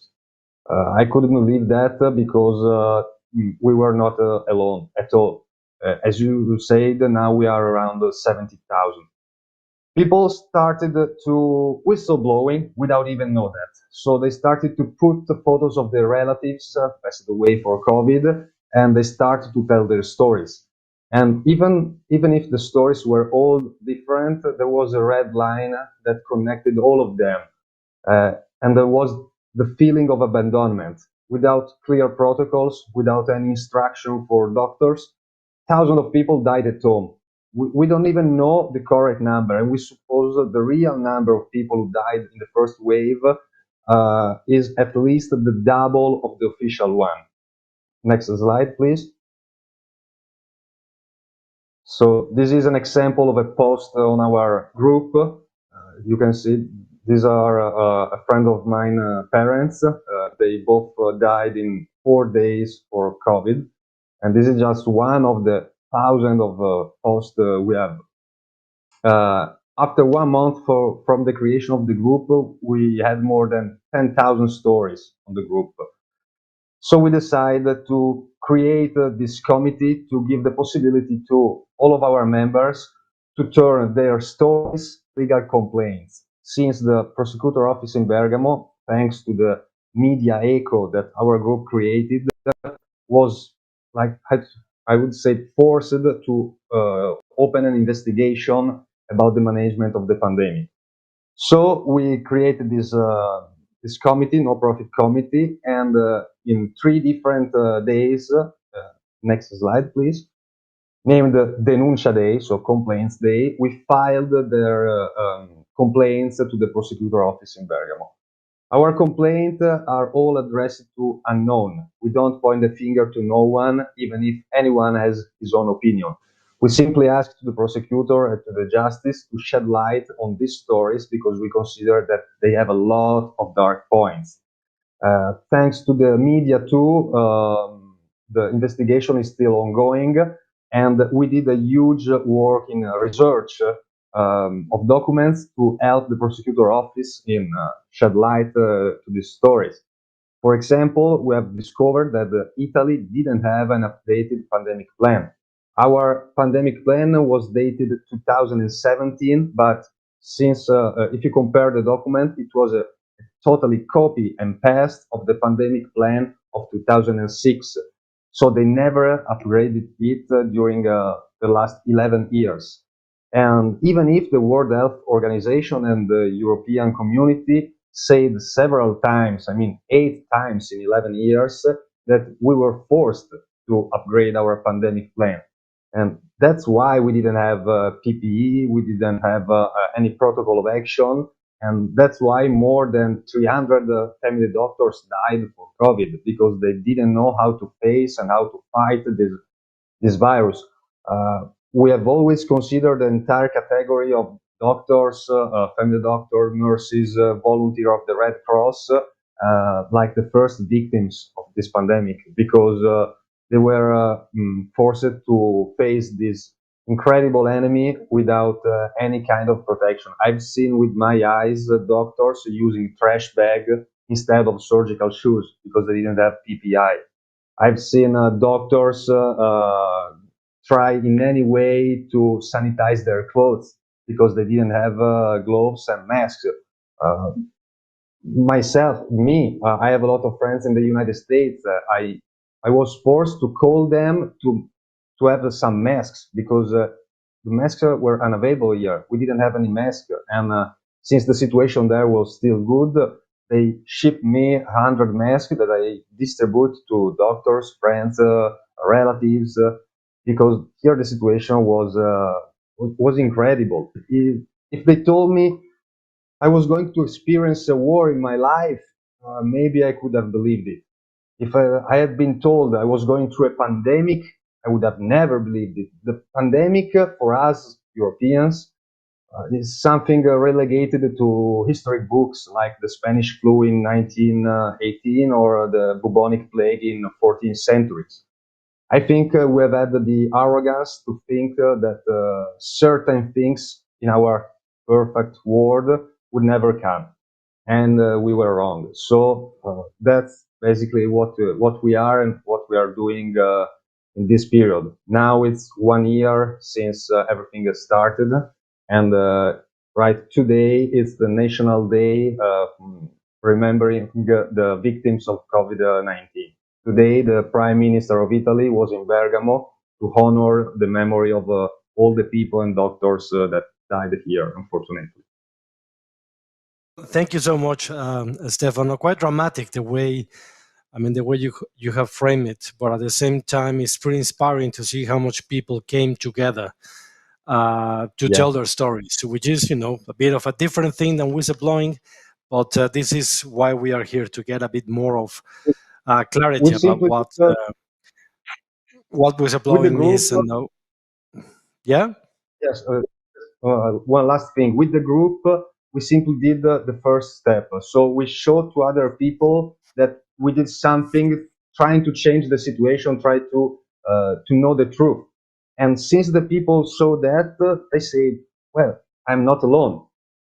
I couldn't believe that because we were not alone at all. As you said, now we are around 70,000. People started to whistleblowing without even know that. So they started to put the photos of their relatives passed away for COVID, and they started to tell their stories. And even if the stories were all different, there was a red line that connected all of them. And there was the feeling of abandonment. Without clear protocols, without any instruction for doctors, thousands of people died at home. We don't even know the correct number, and we suppose the real number of people who died in the first wave is at least the double of the official one. Next slide, please. So this is an example of a post on our group. You can see these are a friend of mine, parents. They both died in 4 days for COVID. And this is just one of the thousands of posts we have. After 1 month from the creation of the group, we had more than 10,000 stories on the group. So we decided to create this committee to give the possibility to all of our members to turn their stories legal complaints. Since the prosecutor office in Bergamo, thanks to the media echo that our group created, was like, I would say, forced to open an investigation about the management of the pandemic. So we created this committee, no-profit committee, and in 3 different days, next slide, please, named Denuncia Day, so Complaints Day, we filed their complaints to the prosecutor office in Bergamo. Our complaints are all addressed to unknown. We don't point the finger to no one, even if anyone has his own opinion. We simply ask the prosecutor and to the justice to shed light on these stories because we consider that they have a lot of dark points. Thanks to the media too, the investigation is still ongoing, and we did a huge work in research of documents to help the prosecutor office in shed light to these stories. For example, we have discovered that Italy didn't have an updated pandemic plan. Our pandemic plan was dated 2017, but since if you compare the document, it was a totally copy and paste of the pandemic plan of 2006. So they never upgraded it during the last 11 years. And even if the World Health Organization and the European community said several times, 8 times in 11 years, that we were forced to upgrade our pandemic plan. And that's why we didn't have PPE, we didn't have any protocol of action. And that's why more than 300 family doctors died for COVID, because they didn't know how to face and how to fight this virus. We have always considered the entire category of doctors, family doctor, nurses, volunteer of the Red Cross, like the first victims of this pandemic, because they were forced to face this incredible enemy without any kind of protection. I've seen with my eyes doctors using trash bag instead of surgical shoes because they didn't have PPI. I've seen doctors try in any way to sanitize their clothes because they didn't have gloves and masks. I have a lot of friends in the United States. I was forced to call them to have some masks because the masks were unavailable here. We didn't have any masks, and since the situation there was still good, they shipped me 100 masks that I distribute to doctors, friends, relatives, because here the situation was incredible. If they told me I was going to experience a war in my life, maybe I could have believed it. If I had been told I was going through a pandemic, I would have never believed it. The pandemic for us Europeans is something relegated to history books like the Spanish flu in 1918 or the bubonic plague in 14th centuries. I think we have had the arrogance to think that certain things in our perfect world would never come, and we were wrong. So that's basically what we are and what we are doing in this period. Now it's 1 year since everything has started, and right today is the National Day remembering the victims of COVID-19. Today, the Prime Minister of Italy was in Bergamo to honor the memory of all the people and doctors that died here, unfortunately. Thank you so much, Stefano. Quite dramatic the way you have framed it, but at the same time, it's pretty inspiring to see how much people came together to tell their stories, which is, a bit of a different thing than whistleblowing, but this is why we are here, to get a bit more of clarity about what whistleblowing is. And yeah? Yes. One last thing. With the group, we simply did the first step. So we showed to other people that we did something trying to change the situation, try to know the truth. And since the people saw that, they say, well, I'm not alone.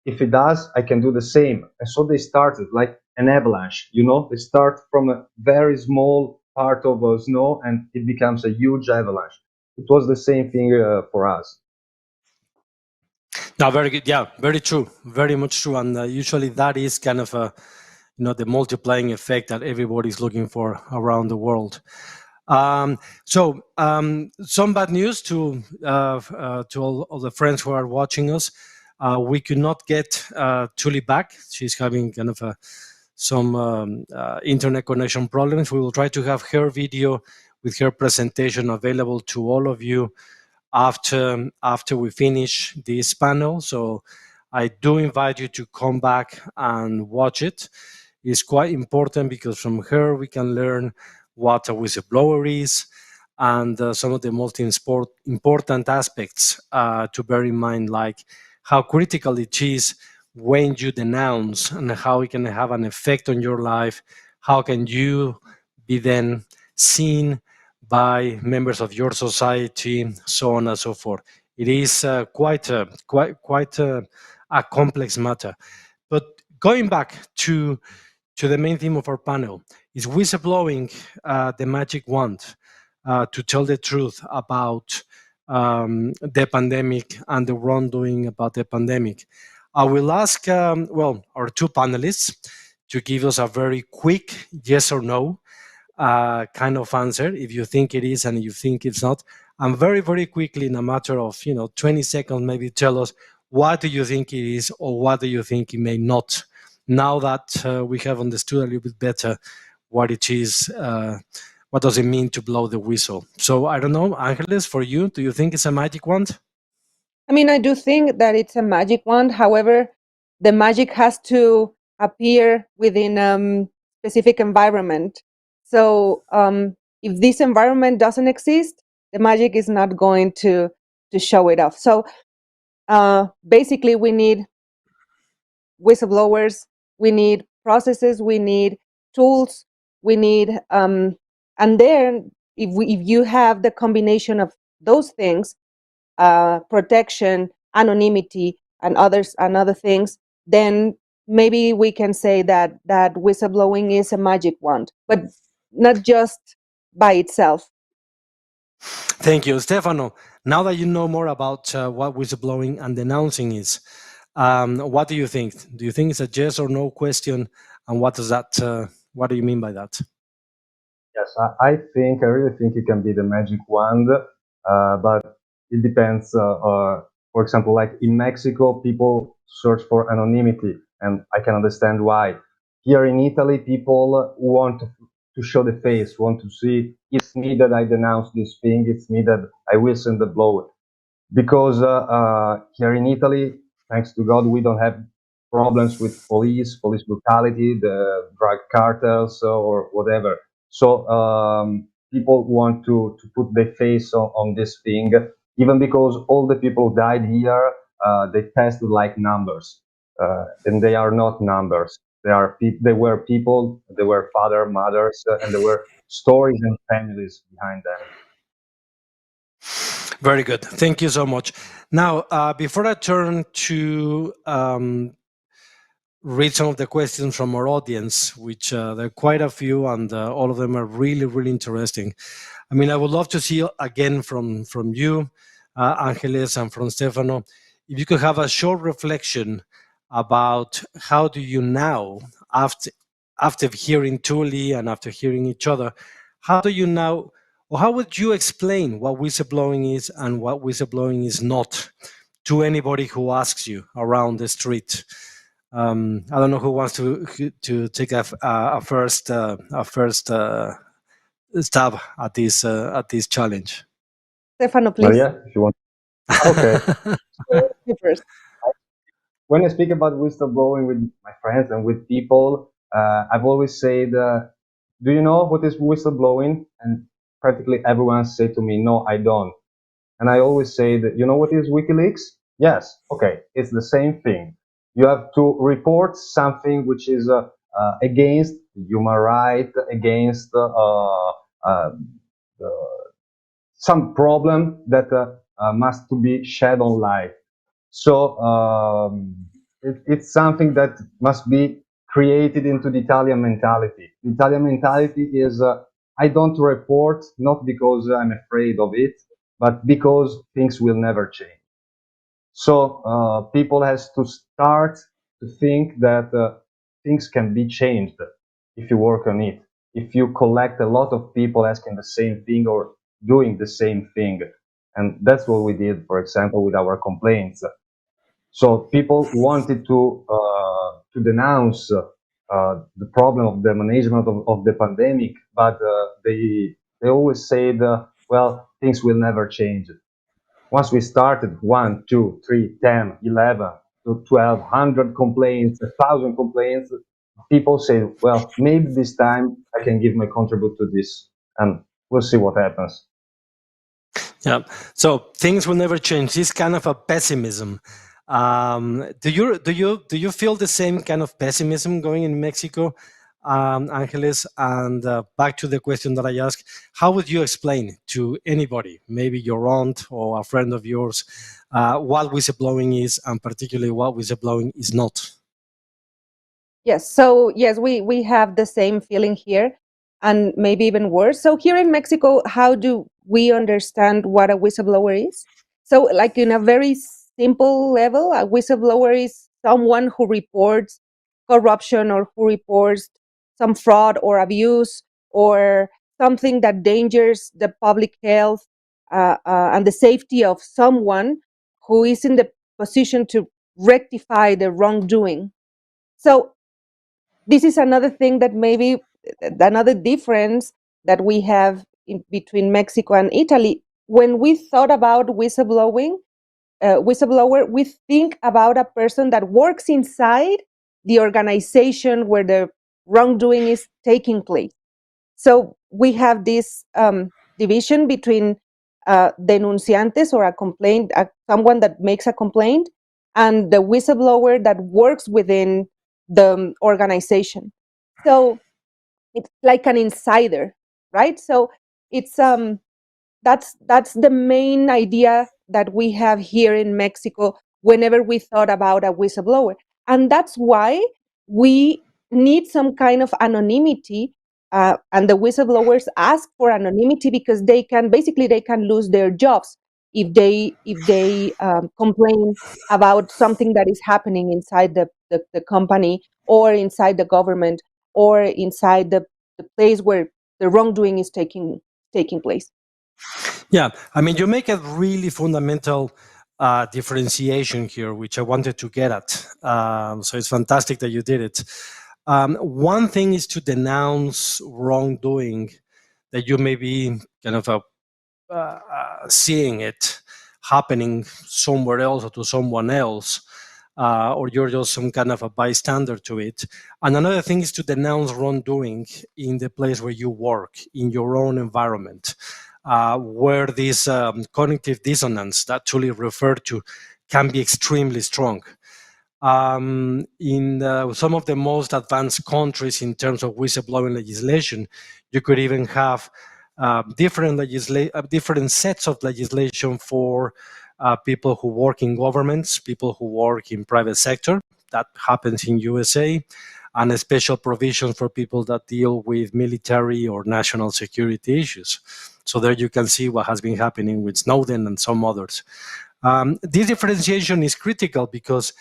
If it does, I can do the same. And so they started like an avalanche, they start from a very small part of snow and it becomes a huge avalanche. It was the same thing for us. No, very good. Yeah, very true. Very much true. And usually that is kind of the multiplying effect that everybody's looking for around the world. So some bad news to all the friends who are watching us. We could not get Thuli back. She's having kind of some internet connection problems. We will try to have her video with her presentation available to all of you after we finish this panel. So I do invite you to come back and watch it. It's quite important because from her we can learn what a whistleblower is and some of the most important aspects to bear in mind, like how critical it is when you denounce and how it can have an effect on your life. How can you be then seen by members of your society, so on and so forth. It is quite a complex matter. But going back to the main theme of our panel, is whistleblowing the magic wand to tell the truth about the pandemic and the wrongdoing about the pandemic? I will ask, our two panelists to give us a very quick yes or no kind of answer, if you think it is and you think it's not. And very, very quickly, in a matter of 20 seconds, maybe tell us what do you think it is or what do you think it may not. Now that we have understood a little bit better what it is, what does it mean to blow the whistle? So I don't know, Ángeles, for you, do you think it's a magic wand? I mean, I do think that it's a magic wand. However, the magic has to appear within a specific environment. So if this environment doesn't exist, the magic is not going to show it off. So basically, we need whistleblowers, we need processes, we need tools, we need, and then if you have the combination of those things, protection, anonymity, and other things, then maybe we can say that whistleblowing is a magic wand, but not just by itself. Thank you, Stefano. Now that you know more about what whistleblowing and denouncing is, what do you think? Do you think it's a yes or no question? And what does that? What do you mean by that? Yes, I really think it can be the magic wand, but it depends. For example, like in Mexico, people search for anonymity, and I can understand why. Here in Italy, people want to show the face, want to see it's me that I denounce this thing, it's me that I whistle the blow. Because here in Italy, thanks to God, we don't have problems with police brutality, the drug cartels, or whatever. So people want to put their face on this thing, even because all the people who died here, they tested like numbers, and they are not numbers. They were people, they were father, mothers, and there were stories and families behind them. Very good. Thank you so much. Now, before I turn to read some of the questions from our audience, which there are quite a few, and all of them are really, really interesting. I mean, I would love to see again from you, Ángeles, and from Stefano, if you could have a short reflection about how do you now, after hearing Thuli and after hearing each other, how do you now, or how would you explain what whistleblowing is and what whistleblowing is not to anybody who asks you around the street? I don't know who wants to take a first stab at this challenge. Stefano, please. María, if you want. Okay. You first. When I speak about whistleblowing with my friends and with people, I've always said, do you know what is whistleblowing? And practically everyone say to me, no, I don't. And I always say that, you know what is WikiLeaks? Yes. Okay. It's the same thing. You have to report something which is against human rights, against some problem that must to be shed on light. So it's something that must be created into the Italian mentality. The Italian mentality is I don't report, not because I'm afraid of it, but because things will never change. So people has to start to think that things can be changed if you work on it. If you collect a lot of people asking the same thing or doing the same thing. And that's what we did, for example, with our complaints. So people wanted to denounce the problem of the management of the pandemic, but they always said, well, things will never change. Once we started 1, 2, 3, 10, 11, 1,200 complaints, 1,000 complaints, people say, well, maybe this time I can give my contribute to this, and we'll see what happens. Yeah. So things will never change. This kind of a pessimism. Do you feel the same kind of pessimism going in Mexico? Ángeles, and back to the question that I asked, how would you explain to anybody, maybe your aunt or a friend of yours, what whistleblowing is, and particularly what whistleblowing is not? Yes, so yes, we have the same feeling here, and maybe even worse. So here in Mexico, how do we understand what a whistleblower is? So like in a very simple level, a whistleblower is someone who reports corruption or who reports some fraud or abuse or something that endangers the public health and the safety of someone who is in the position to rectify the wrongdoing. So this is another thing that maybe another difference that we have between Mexico and Italy. When we thought about whistleblower, we think about a person that works inside the organization where the wrongdoing is taking place. So we have this division between denunciantes or a complaint, someone that makes a complaint, and the whistleblower that works within the organization. So it's like an insider, right? So it's that's the main idea that we have here in Mexico whenever we thought about a whistleblower. And that's why we need some kind of anonymity. And the whistleblowers ask for anonymity because they can lose their jobs if they complain about something that is happening inside the company or inside the government or inside the place where the wrongdoing is taking place. Yeah, I mean, you make a really fundamental differentiation here, which I wanted to get at. So it's fantastic that you did it. One thing is to denounce wrongdoing that you may be kind of seeing it happening somewhere else or to someone else, or you're just some kind of a bystander to it. And another thing is to denounce wrongdoing in the place where you work, in your own environment, where this cognitive dissonance that Thuli referred to can be extremely strong. In some of the most advanced countries in terms of whistleblowing legislation, you could even have different sets of legislation for people who work in governments, people who work in private sector. That happens in USA, and a special provision for people that deal with military or national security issues. So there you can see what has been happening with Snowden and some others. This differentiation is critical because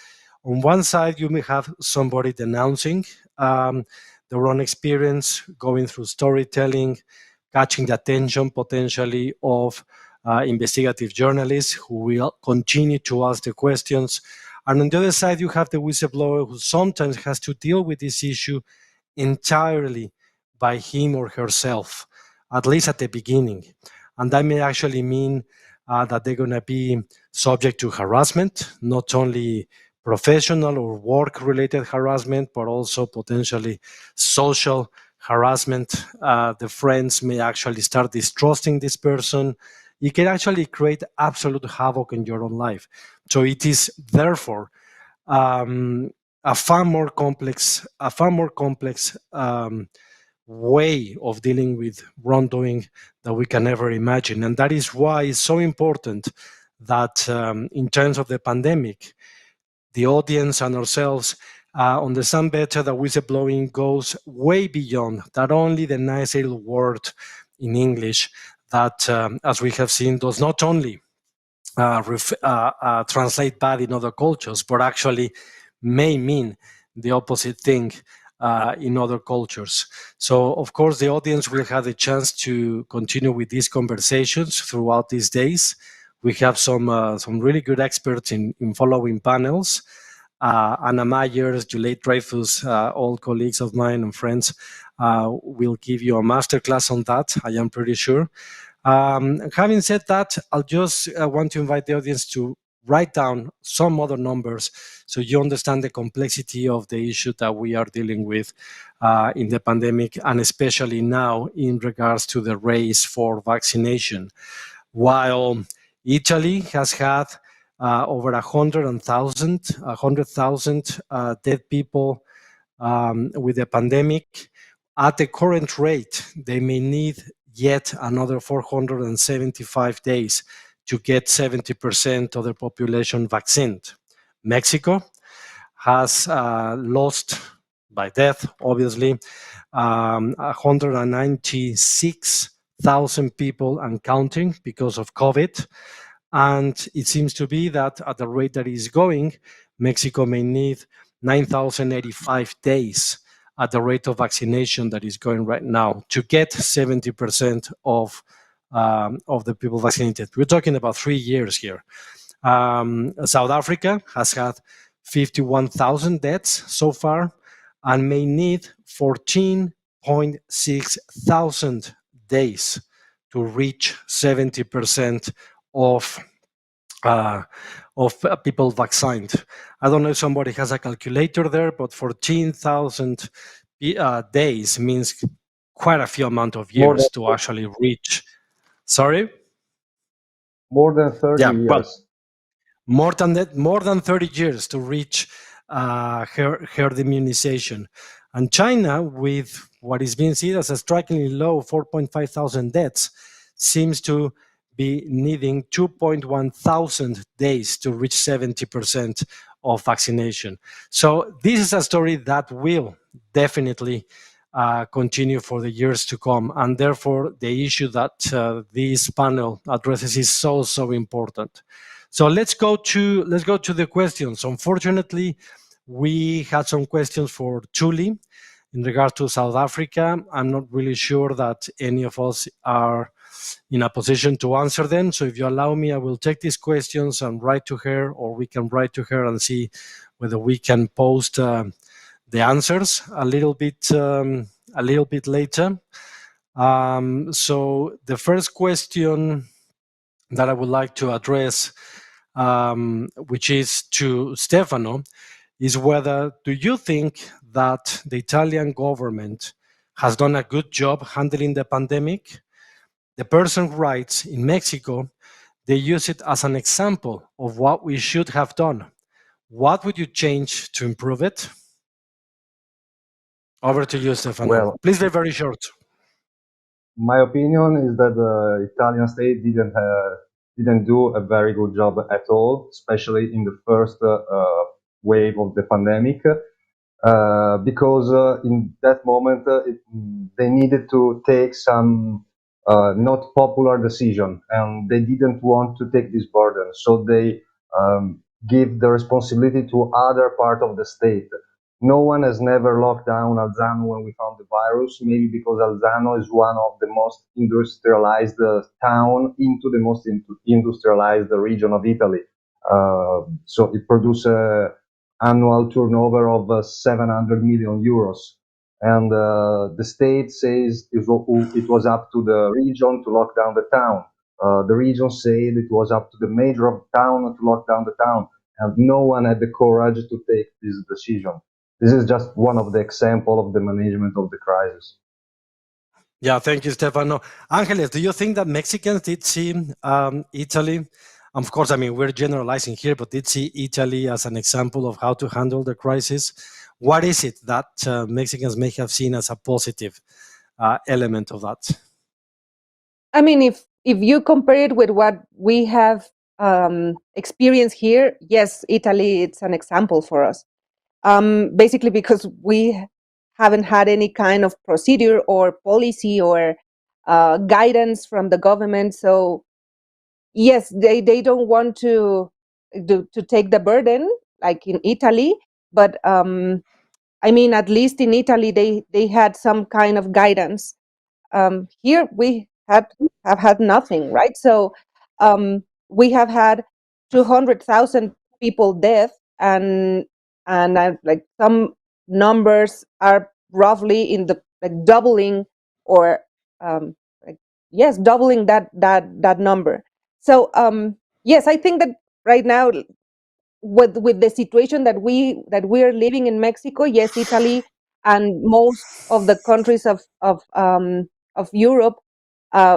on one side, you may have somebody denouncing their own experience, going through storytelling, catching the attention potentially of investigative journalists who will continue to ask the questions. And on the other side, you have the whistleblower who sometimes has to deal with this issue entirely by him or herself, at least at the beginning. And that may actually mean that they're going to be subject to harassment, not only professional or work-related harassment, but also potentially social harassment. The friends may actually start distrusting this person. It can actually create absolute havoc in your own life. So it is therefore a far more complex way of dealing with wrongdoing that we can ever imagine. And that is why it's so important that in terms of the pandemic, the audience and ourselves understand better that whistleblowing goes way beyond not only the nice little word in English that, as we have seen, does not only translate bad in other cultures, but actually may mean the opposite thing in other cultures. So, of course, the audience will have the chance to continue with these conversations throughout these days. We have some really good experts in following panels. Anna Myers, Juliet Dreyfus, all colleagues of mine and friends will give you a masterclass on that, I am pretty sure. Having said that, I'll just want to invite the audience to write down some other numbers so you understand the complexity of the issue that we are dealing with in the pandemic, and especially now in regards to the race for vaccination. While Italy has had over 100,000 dead people with the pandemic, At the current rate, they may need yet another 475 days to get 70% of their population vaccinated. Mexico has lost by death, obviously, 196,000 people and counting because of COVID. And it seems to be that at the rate that is going, Mexico may need 9,085 days at the rate of vaccination that is going right now to get 70% of the people vaccinated. We're talking about 3 years here. South Africa has had 51,000 deaths so far and may need 14.6 thousand days to reach 70% of people vaccinated. I don't know if somebody has a calculator there, but 14,000 days means quite a few amount of years to actually reach. Sorry? More than 30 years. Well, more than that, more than 30 years to reach herd immunization. And China, with what is being seen as a strikingly low 4.5 thousand deaths, seems to be needing 2.1 thousand days to reach 70% of vaccination. So this is a story that will definitely continue for the years to come, and therefore the issue that this panel addresses is so important. So let's go to the questions. Unfortunately, we had some questions for Thuli in regard to South Africa. I'm not really sure that any of us are in a position to answer them. So if you allow me, I will take these questions and write to her, or we can write to her and see whether we can post the answers a little bit later. So the first question that I would like to address, which is to Stefano, is whether do you think that the Italian government has done a good job handling the pandemic? The person who writes, in Mexico, they use it as an example of what we should have done. What would you change to improve it? Over to you, Stefano. Well, please be very short. My opinion is that the Italian state didn't do a very good job at all, especially in the first wave of the pandemic, because in that moment they needed to take some not popular decision, and they didn't want to take this burden, so they give the responsibility to other part of the state. No one has never locked down Alzano when we found the virus, maybe because Alzano is one of the most industrialized town into the most industrialized region of Italy. So it produces an annual turnover of 700 million euros. And the state says it was up to the region to lock down the town. The region said it was up to the mayor of the town to lock down the town. And no one had the courage to take this decision. This is just one of the examples of the management of the crisis. Yeah, thank you, Stefano. Ángeles, do you think that Mexicans did see Italy? Of course, I mean, we're generalizing here, but did see Italy as an example of how to handle the crisis? What is it that Mexicans may have seen as a positive element of that? I mean, if you compare it with what we have experienced here, yes, Italy, it's an example for us. Basically because we haven't had any kind of procedure or policy or guidance from the government. So yes, they don't want to take the burden like in Italy, but I mean, at least in Italy, they had some kind of guidance. Here we have had nothing, right? So we have had 200,000 people dead, and like some numbers are roughly in the like doubling, or like, yes, doubling that number. So yes, I think that right now, with the situation that we are living in Mexico, yes, Italy and most of the countries of Europe,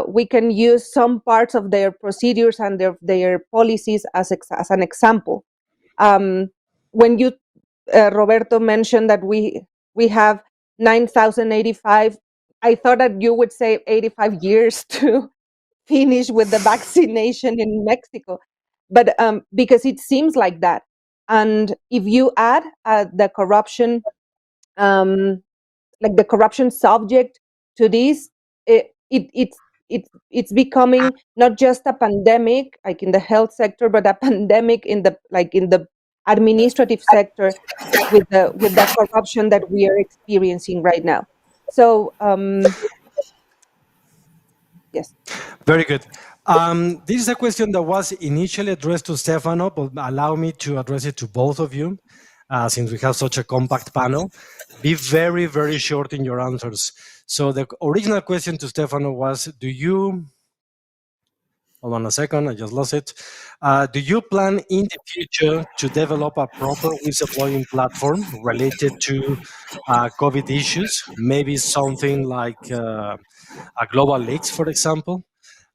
we can use some parts of their procedures and their policies as an example. When you Roberto mentioned that we have 9,085. I thought that you would say 85 years to finish with the vaccination in Mexico, but because it seems like that. And if you add the corruption, like the corruption subject to this, it's becoming not just a pandemic like in the health sector, but a pandemic in the administrative sector with the corruption that we are experiencing right now. So yes. Very good. This is a question that was initially addressed to Stefano, but allow me to address it to both of you, since we have such a compact panel. Be very, very short in your answers. So the original question to Stefano was, do you, hold on a second, I just lost it. Do you plan in the future to develop a proper whistleblowing platform related to COVID issues? Maybe something like a global leaks, for example?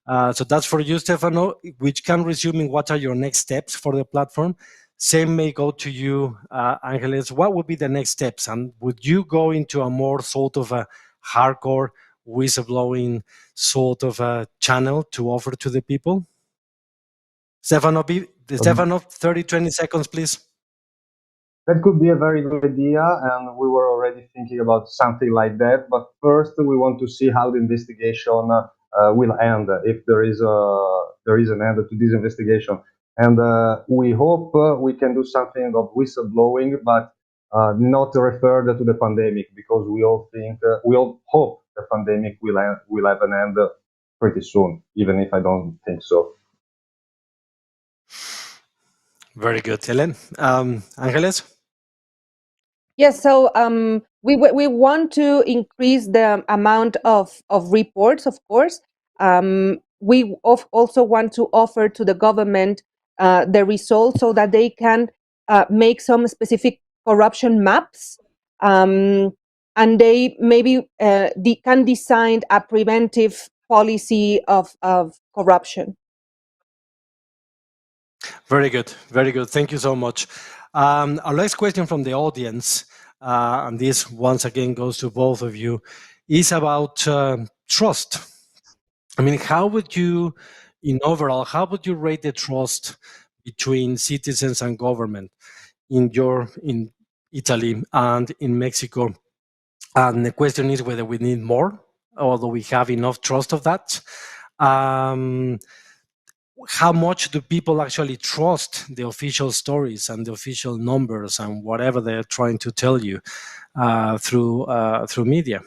So that's for you, Stefano, which can resume what are your next steps for the platform. Same may go to you, Ángeles. What would be the next steps? And would you go into a more sort of a hardcore whistleblowing sort of a channel to offer to the people? Stefano, 30, 20 seconds, please. That could be a very good idea, and we were already thinking about something like that. But first, we want to see how the investigation will end, if there is an end to this investigation. And we hope we can do something of whistleblowing, but not referred to the pandemic, because we all hope the pandemic will have an end pretty soon, even if I don't think so. Very good, Helen. Ángeles? Yes, so we want to increase the amount of reports, of course. We also want to offer to the government the results so that they can make some specific corruption maps, and they maybe can design a preventive policy of corruption. Very good. Very good. Thank you so much. Our next question from the audience, and this once again goes to both of you, is about trust. I mean, how would you, in overall, how would you rate the trust between citizens and government in Italy and in Mexico? And the question is whether we need more, or do we have enough trust of that? How much do people actually trust the official stories and the official numbers and whatever they're trying to tell you through media?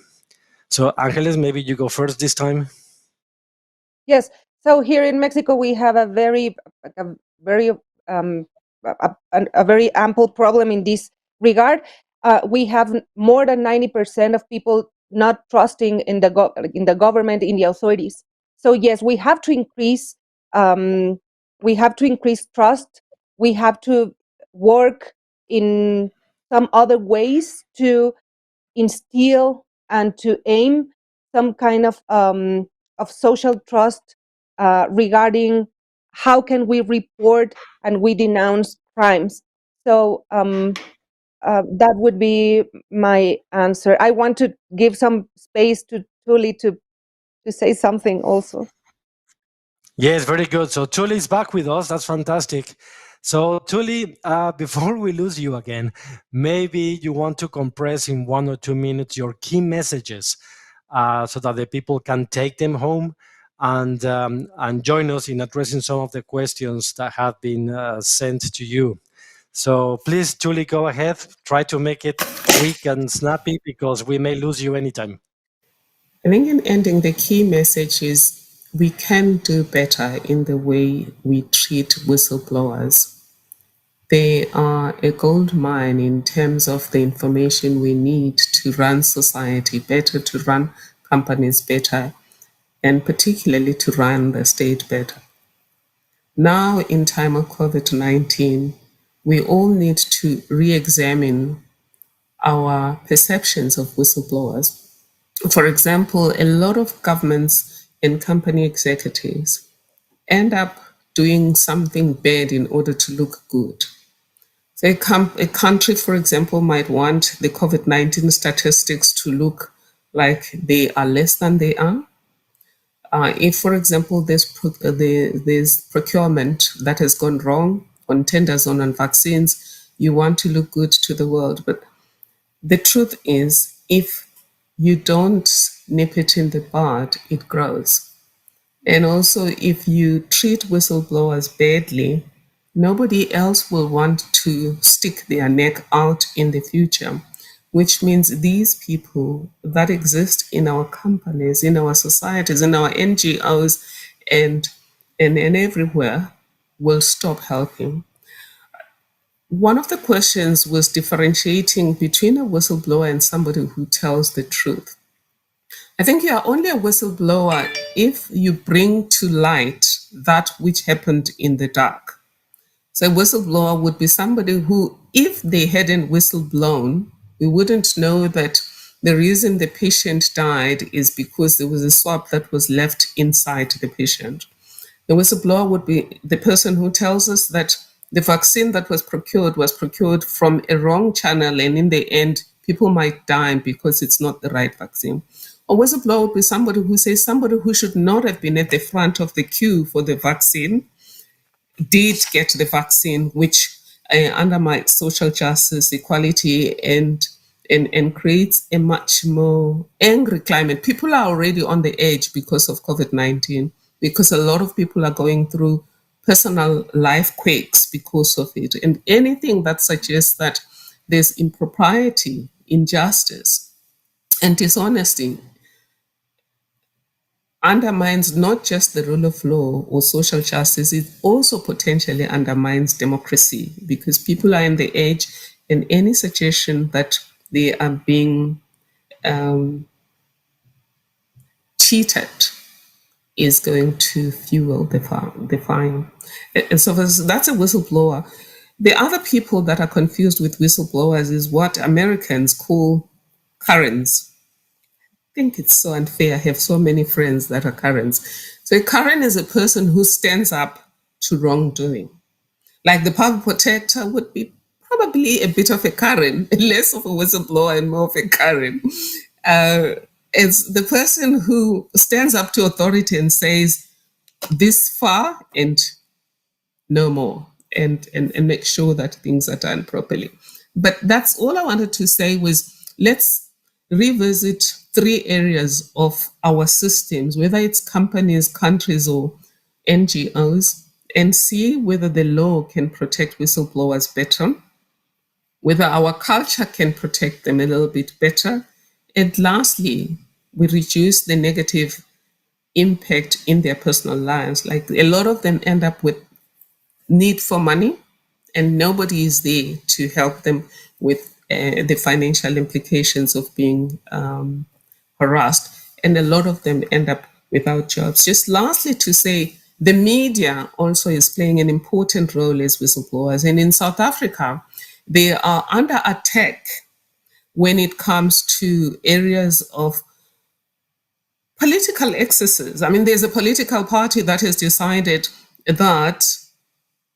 So, Ángeles, maybe you go first this time. Yes. So here in Mexico, we have a very ample problem in this regard. We have more than 90% of people not trusting in the government, in the authorities. So yes, we have to increase. We have to increase trust. We have to work in some other ways to instill and to aim some kind of social trust regarding how can we report and we denounce crimes. So that would be my answer. I want to give some space to Thuli to say something also. Yes, very good. So Thuli is back with us. That's fantastic. So Thuli, before we lose you again, maybe you want to compress in 1 or 2 minutes your key messages so that the people can take them home and join us in addressing some of the questions that have been sent to you. So please, Thuli, go ahead. Try to make it quick and snappy because we may lose you anytime. I think in ending, the key message is we can do better in the way we treat whistleblowers. They are a gold mine in terms of the information we need to run society better, to run companies better, and particularly to run the state better. Now, in time of COVID-19, we all need to re-examine our perceptions of whistleblowers. For example, a lot of governments and company executives end up doing something bad in order to look good. So a country, for example, might want the COVID-19 statistics to look like they are less than they are. If, for example, there's procurement that has gone wrong on tenders on vaccines, you want to look good to the world. But the truth is, if you don't nip it in the bud, it grows. And also, if you treat whistleblowers badly, nobody else will want to stick their neck out in the future, which means these people that exist in our companies, in our societies, in our NGOs, and everywhere will stop helping. One of the questions was differentiating between a whistleblower and somebody who tells the truth. I think you are only a whistleblower if you bring to light that which happened in the dark. So a whistleblower would be somebody who, if they hadn't whistleblown, we wouldn't know that the reason the patient died is because there was a swab that was left inside the patient. The whistleblower would be the person who tells us that the vaccine that was procured from a wrong channel, and in the end, people might die because it's not the right vaccine. A whistleblower would be somebody who says somebody who should not have been at the front of the queue for the vaccine did get the vaccine, which undermines social justice, equality, and creates a much more angry climate. People are already on the edge because of COVID-19, because a lot of people are going through personal life quakes because of it. And anything that suggests that there's impropriety, injustice, and dishonesty undermines not just the rule of law or social justice, it also potentially undermines democracy, because people are in the edge, and any suggestion that they are being cheated is going to fuel the fire. And so that's a whistleblower. The other people that are confused with whistleblowers is what Americans call Karens. I think it's so unfair. I have so many friends that are Karens. So a Karen is a person who stands up to wrongdoing. Like the public protector would be probably a bit of a Karen, less of a whistleblower and more of a Karen. It's the person who stands up to authority and says, this far and no more, and make sure that things are done properly. But that's all I wanted to say was, let's revisit 3 areas of our systems, whether it's companies, countries, or NGOs, and see whether the law can protect whistleblowers better, whether our culture can protect them a little bit better, and lastly, we reduce the negative impact in their personal lives. Like a lot of them end up with need for money, and nobody is there to help them with the financial implications of being harassed. And a lot of them end up without jobs. Just lastly to say, the media also is playing an important role as whistleblowers. And in South Africa, they are under attack when it comes to areas of political excesses. I mean, there's a political party that has decided that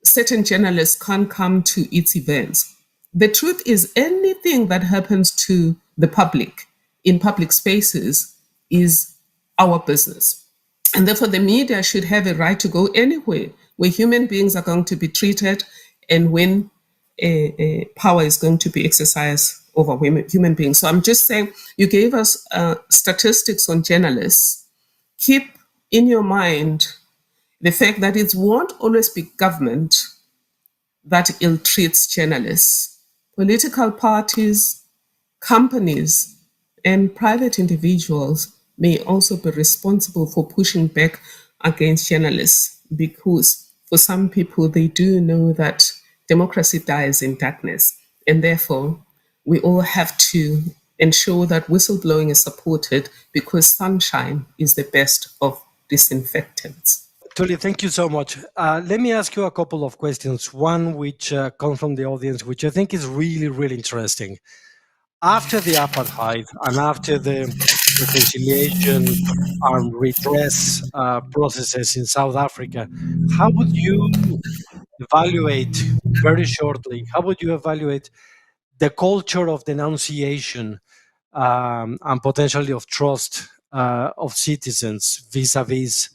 certain journalists can't come to its events. The truth is, anything that happens to the public in public spaces is our business. And therefore, the media should have a right to go anywhere where human beings are going to be treated, and when power is going to be exercised over human beings. So I'm just saying, you gave us statistics on journalists. Keep in your mind the fact that it won't always be government that ill-treats journalists. Political parties, companies, and private individuals may also be responsible for pushing back against journalists, because for some people, they do know that democracy dies in darkness. And therefore, we all have to ensure that whistleblowing is supported, because sunshine is the best of disinfectants. Thuli, thank you so much. Let me ask you a couple of questions. One which comes from the audience, which I think is really, really interesting. After the apartheid and after the reconciliation and redress processes in South Africa, how would you evaluate very shortly, how would you evaluate the culture of denunciation and potentially of trust of citizens vis-a-vis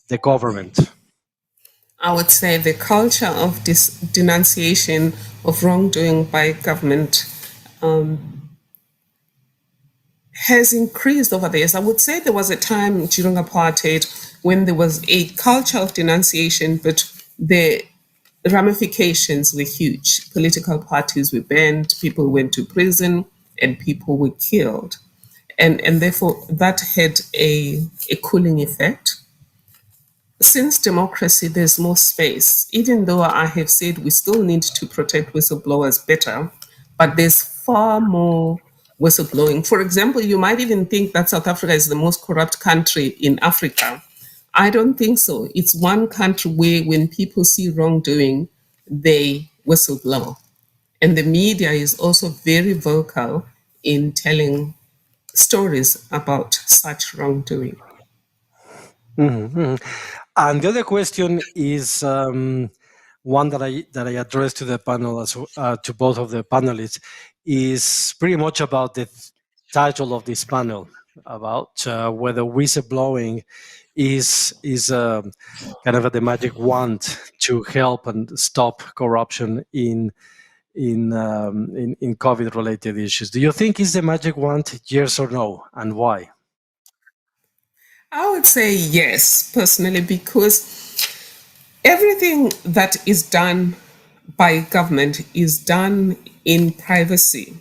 the government? I would say the culture of denunciation of wrongdoing by government has increased over the years. I would say there was a time during apartheid when there was a culture of denunciation, but the ramifications were huge. Political parties were banned, people went to prison, and people were killed. And therefore, that had a cooling effect. Since democracy, there's more space, even though I have said we still need to protect whistleblowers better, but there's far more whistleblowing. For example, you might even think that South Africa is the most corrupt country in Africa. I don't think so. It's one country where when people see wrongdoing, they whistleblow. And the media is also very vocal in telling stories about such wrongdoing. Mm-hmm. And the other question is one that I addressed to the panel, to both of the panelists, is pretty much about the title of this panel, about whether whistleblowing is kind of the magic wand to help and stop corruption in COVID-related issues. Do you think it's the magic wand? Yes or no, and why? I would say yes, personally, because everything that is done by government is done in privacy,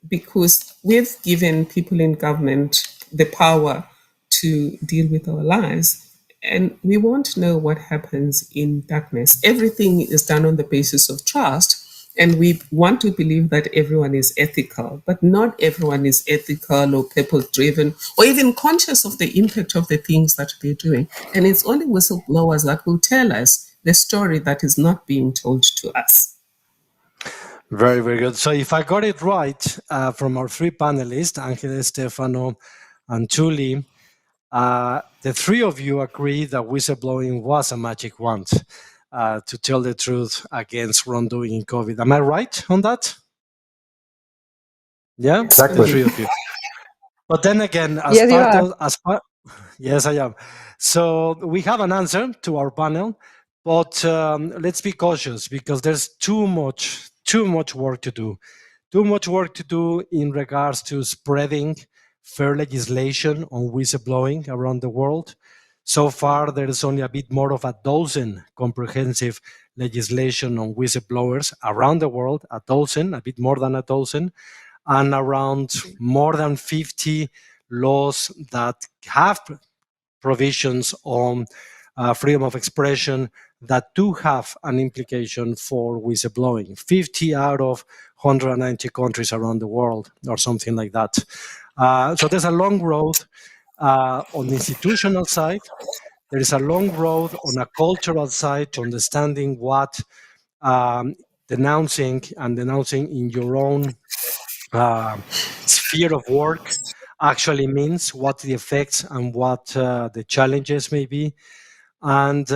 because we've given people in government the power to deal with our lives, and we won't know what happens in darkness. Everything is done on the basis of trust, and we want to believe that everyone is ethical, but not everyone is ethical or purpose-driven or even conscious of the impact of the things that they're doing. And it's only whistleblowers that will tell us the story that is not being told to us. Very, very good. So if I got it right from our three panelists, Ángeles, Stefano, and Thuli, the three of you agree that whistleblowing was a magic wand to tell the truth against wrongdoing in COVID. Am I right on that? Yeah, Exactly. the three of you. But then again, yes, I am. So we have an answer to our panel, but let's be cautious because there's too much work to do. Too much work to do in regards to spreading fair legislation on whistleblowing around the world. So far, there is only a bit more of a dozen comprehensive legislation on whistleblowers around the world, a bit more than a dozen, and around more than 50 laws that have provisions on freedom of expression that do have an implication for whistleblowing. 50 out of 190 countries around the world or something like that. So there's a long road on the institutional side. There is a long road on a cultural side to understanding what denouncing in your own sphere of work actually means, what the effects and what the challenges may be, and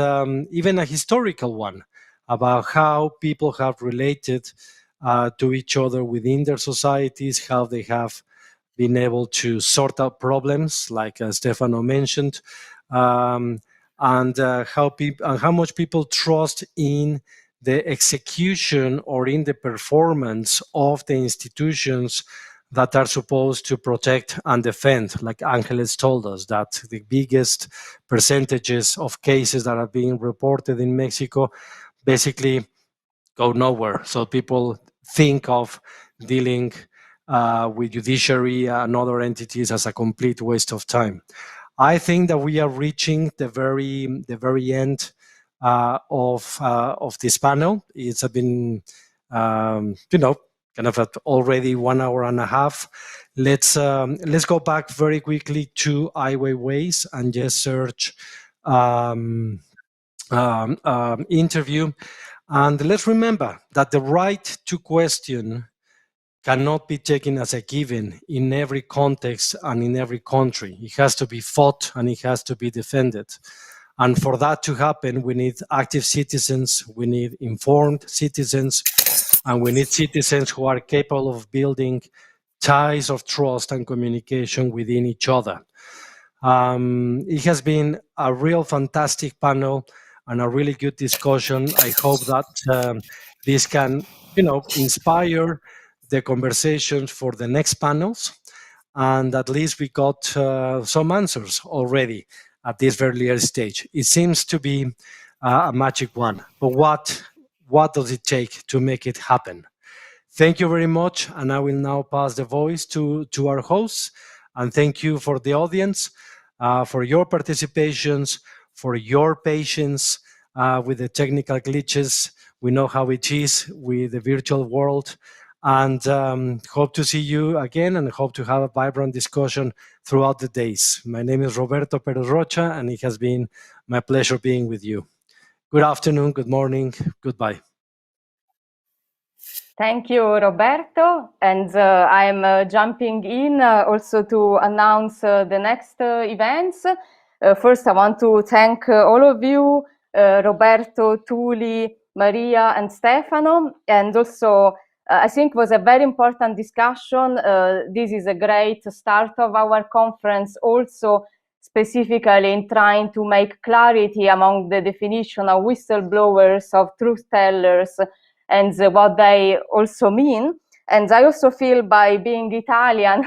even a historical one about how people have related to each other within their societies, how they have been able to sort out problems, like Stefano mentioned, and how much people trust in the execution or in the performance of the institutions that are supposed to protect and defend. Like Ángeles told us, that the biggest percentages of cases that are being reported in Mexico basically go nowhere. So people think of dealing with judiciary and other entities as a complete waste of time. I think that we are reaching the very end of this panel. It's been, kind of already 1 hour and a half. Let's go back very quickly to AI Weiwei and just search interview. And let's remember that the right to question cannot be taken as a given in every context and in every country. It has to be fought and it has to be defended. And for that to happen, we need active citizens, we need informed citizens, and we need citizens who are capable of building ties of trust and communication within each other. It has been a real fantastic panel and a really good discussion. I hope that this can, inspire the conversations for the next panels, and at least we got some answers already at this very early stage. It seems to be a magic one, but what does it take to make it happen? Thank you very much, and I will now pass the voice to our hosts, and thank you for the audience, for your participations, for your patience with the technical glitches. We know how it is with the virtual world, and hope to see you again and hope to have a vibrant discussion throughout the days. My name is Roberto Perez-Rocha, and it has been my pleasure being with you. Good afternoon, good morning, goodbye. Thank you, Roberto. And I'm jumping in also to announce the next events. First, I want to thank all of you, Roberto, Thuli, Maria, and Stefano. And also, I think it was a very important discussion. This is a great start of our conference, also specifically in trying to make clarity among the definition of whistleblowers, of truth tellers, and what they also mean. And I also feel, by being Italian,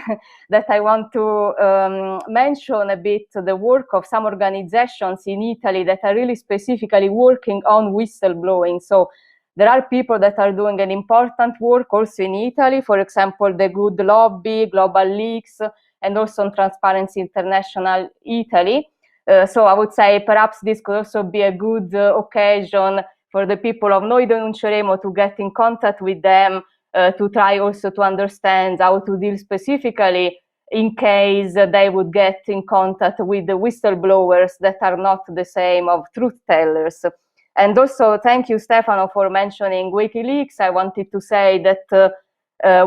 that I want to mention a bit the work of some organizations in Italy that are really specifically working on whistleblowing. So there are people that are doing an important work also in Italy, for example, the Good Lobby, Global Leaks, and also on Transparency International Italy. So I would say perhaps this could also be a good occasion for the people of Noi Denunceremo to get in contact with them, to try also to understand how to deal specifically in case they would get in contact with the whistleblowers that are not the same of truth tellers. And also, thank you, Stefano, for mentioning WikiLeaks. I wanted to say that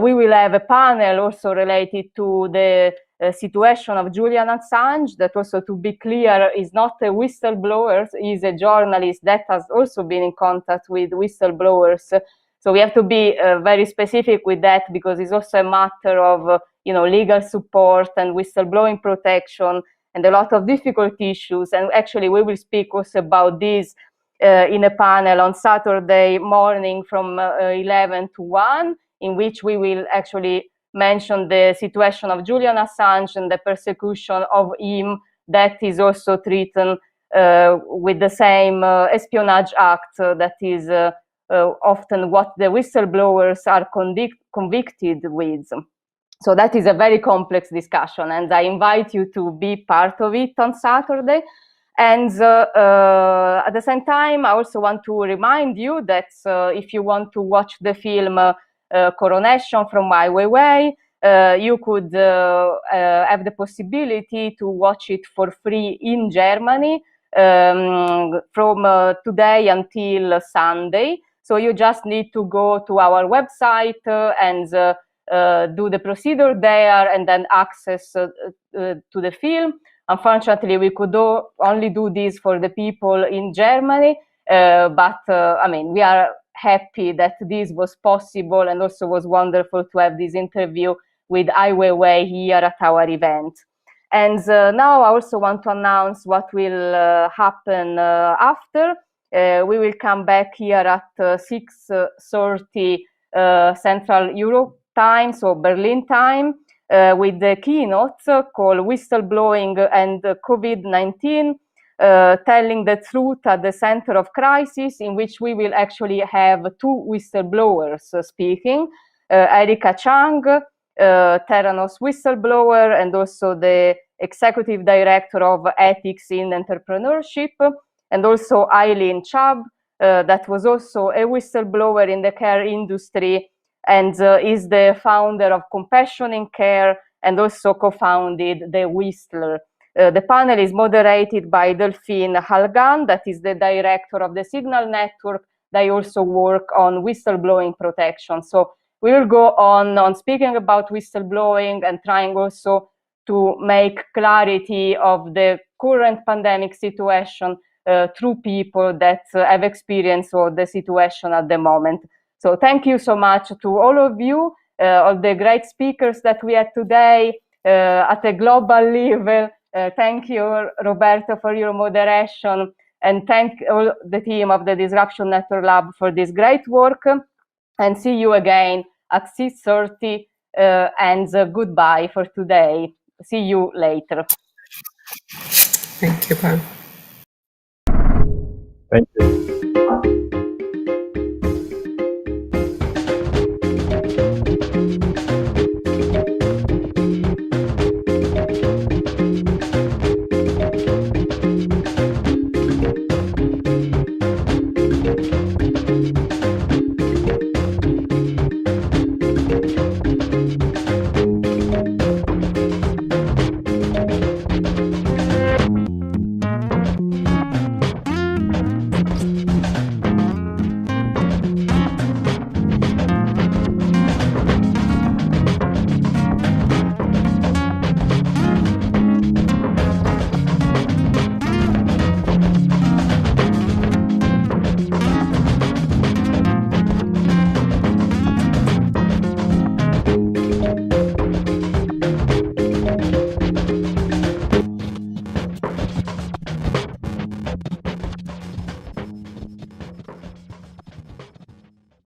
we will have a panel also related to the situation of Julian Assange, that also, to be clear, is not a whistleblower, is a journalist that has also been in contact with whistleblowers. So we have to be very specific with that, because it's also a matter of legal support and whistleblowing protection and a lot of difficult issues. And actually, we will speak also about this in a panel on Saturday morning from 11 to 1, in which we will actually mention the situation of Julian Assange and the persecution of him that is also treated with the same Espionage Act that is often what the whistleblowers are convicted with. So that is a very complex discussion, and I invite you to be part of it on Saturday. And at the same time, I also want to remind you that if you want to watch the film Coronation from AI Weiwei, you could have the possibility to watch it for free in Germany from today until Sunday. So you just need to go to our website and do the procedure there and then access to the film. Unfortunately, we could only do this for the people in Germany, but I mean, we are happy that this was possible, and also was wonderful to have this interview with AI Weiwei here at our event. And now I also want to announce what will happen after. We will come back here at 6:30 Central Europe time, so Berlin time, with the keynote called Whistleblowing and COVID-19, telling the truth at the center of crisis, in which we will actually have two whistleblowers speaking, Erika Chang, Theranos whistleblower, and also the executive director of Ethics in Entrepreneurship, and also Eileen Chubb, that was also a whistleblower in the care industry, and is the founder of Compassion in Care, and also co-founded the Whistler. The panel is moderated by Delphine Halgan, that is the director of the Signal Network. They also work on whistleblowing protection. So we will go on speaking about whistleblowing and trying also to make clarity of the current pandemic situation, through people that have experienced all the situation at the moment. So thank you so much to all of you, all the great speakers that we had today at a global level. Thank you, Roberto, for your moderation, and thank all the team of the Disruption Network Lab for this great work, and see you again at 6:30, and goodbye for today. See you later. Thank you, Pam. Thank you.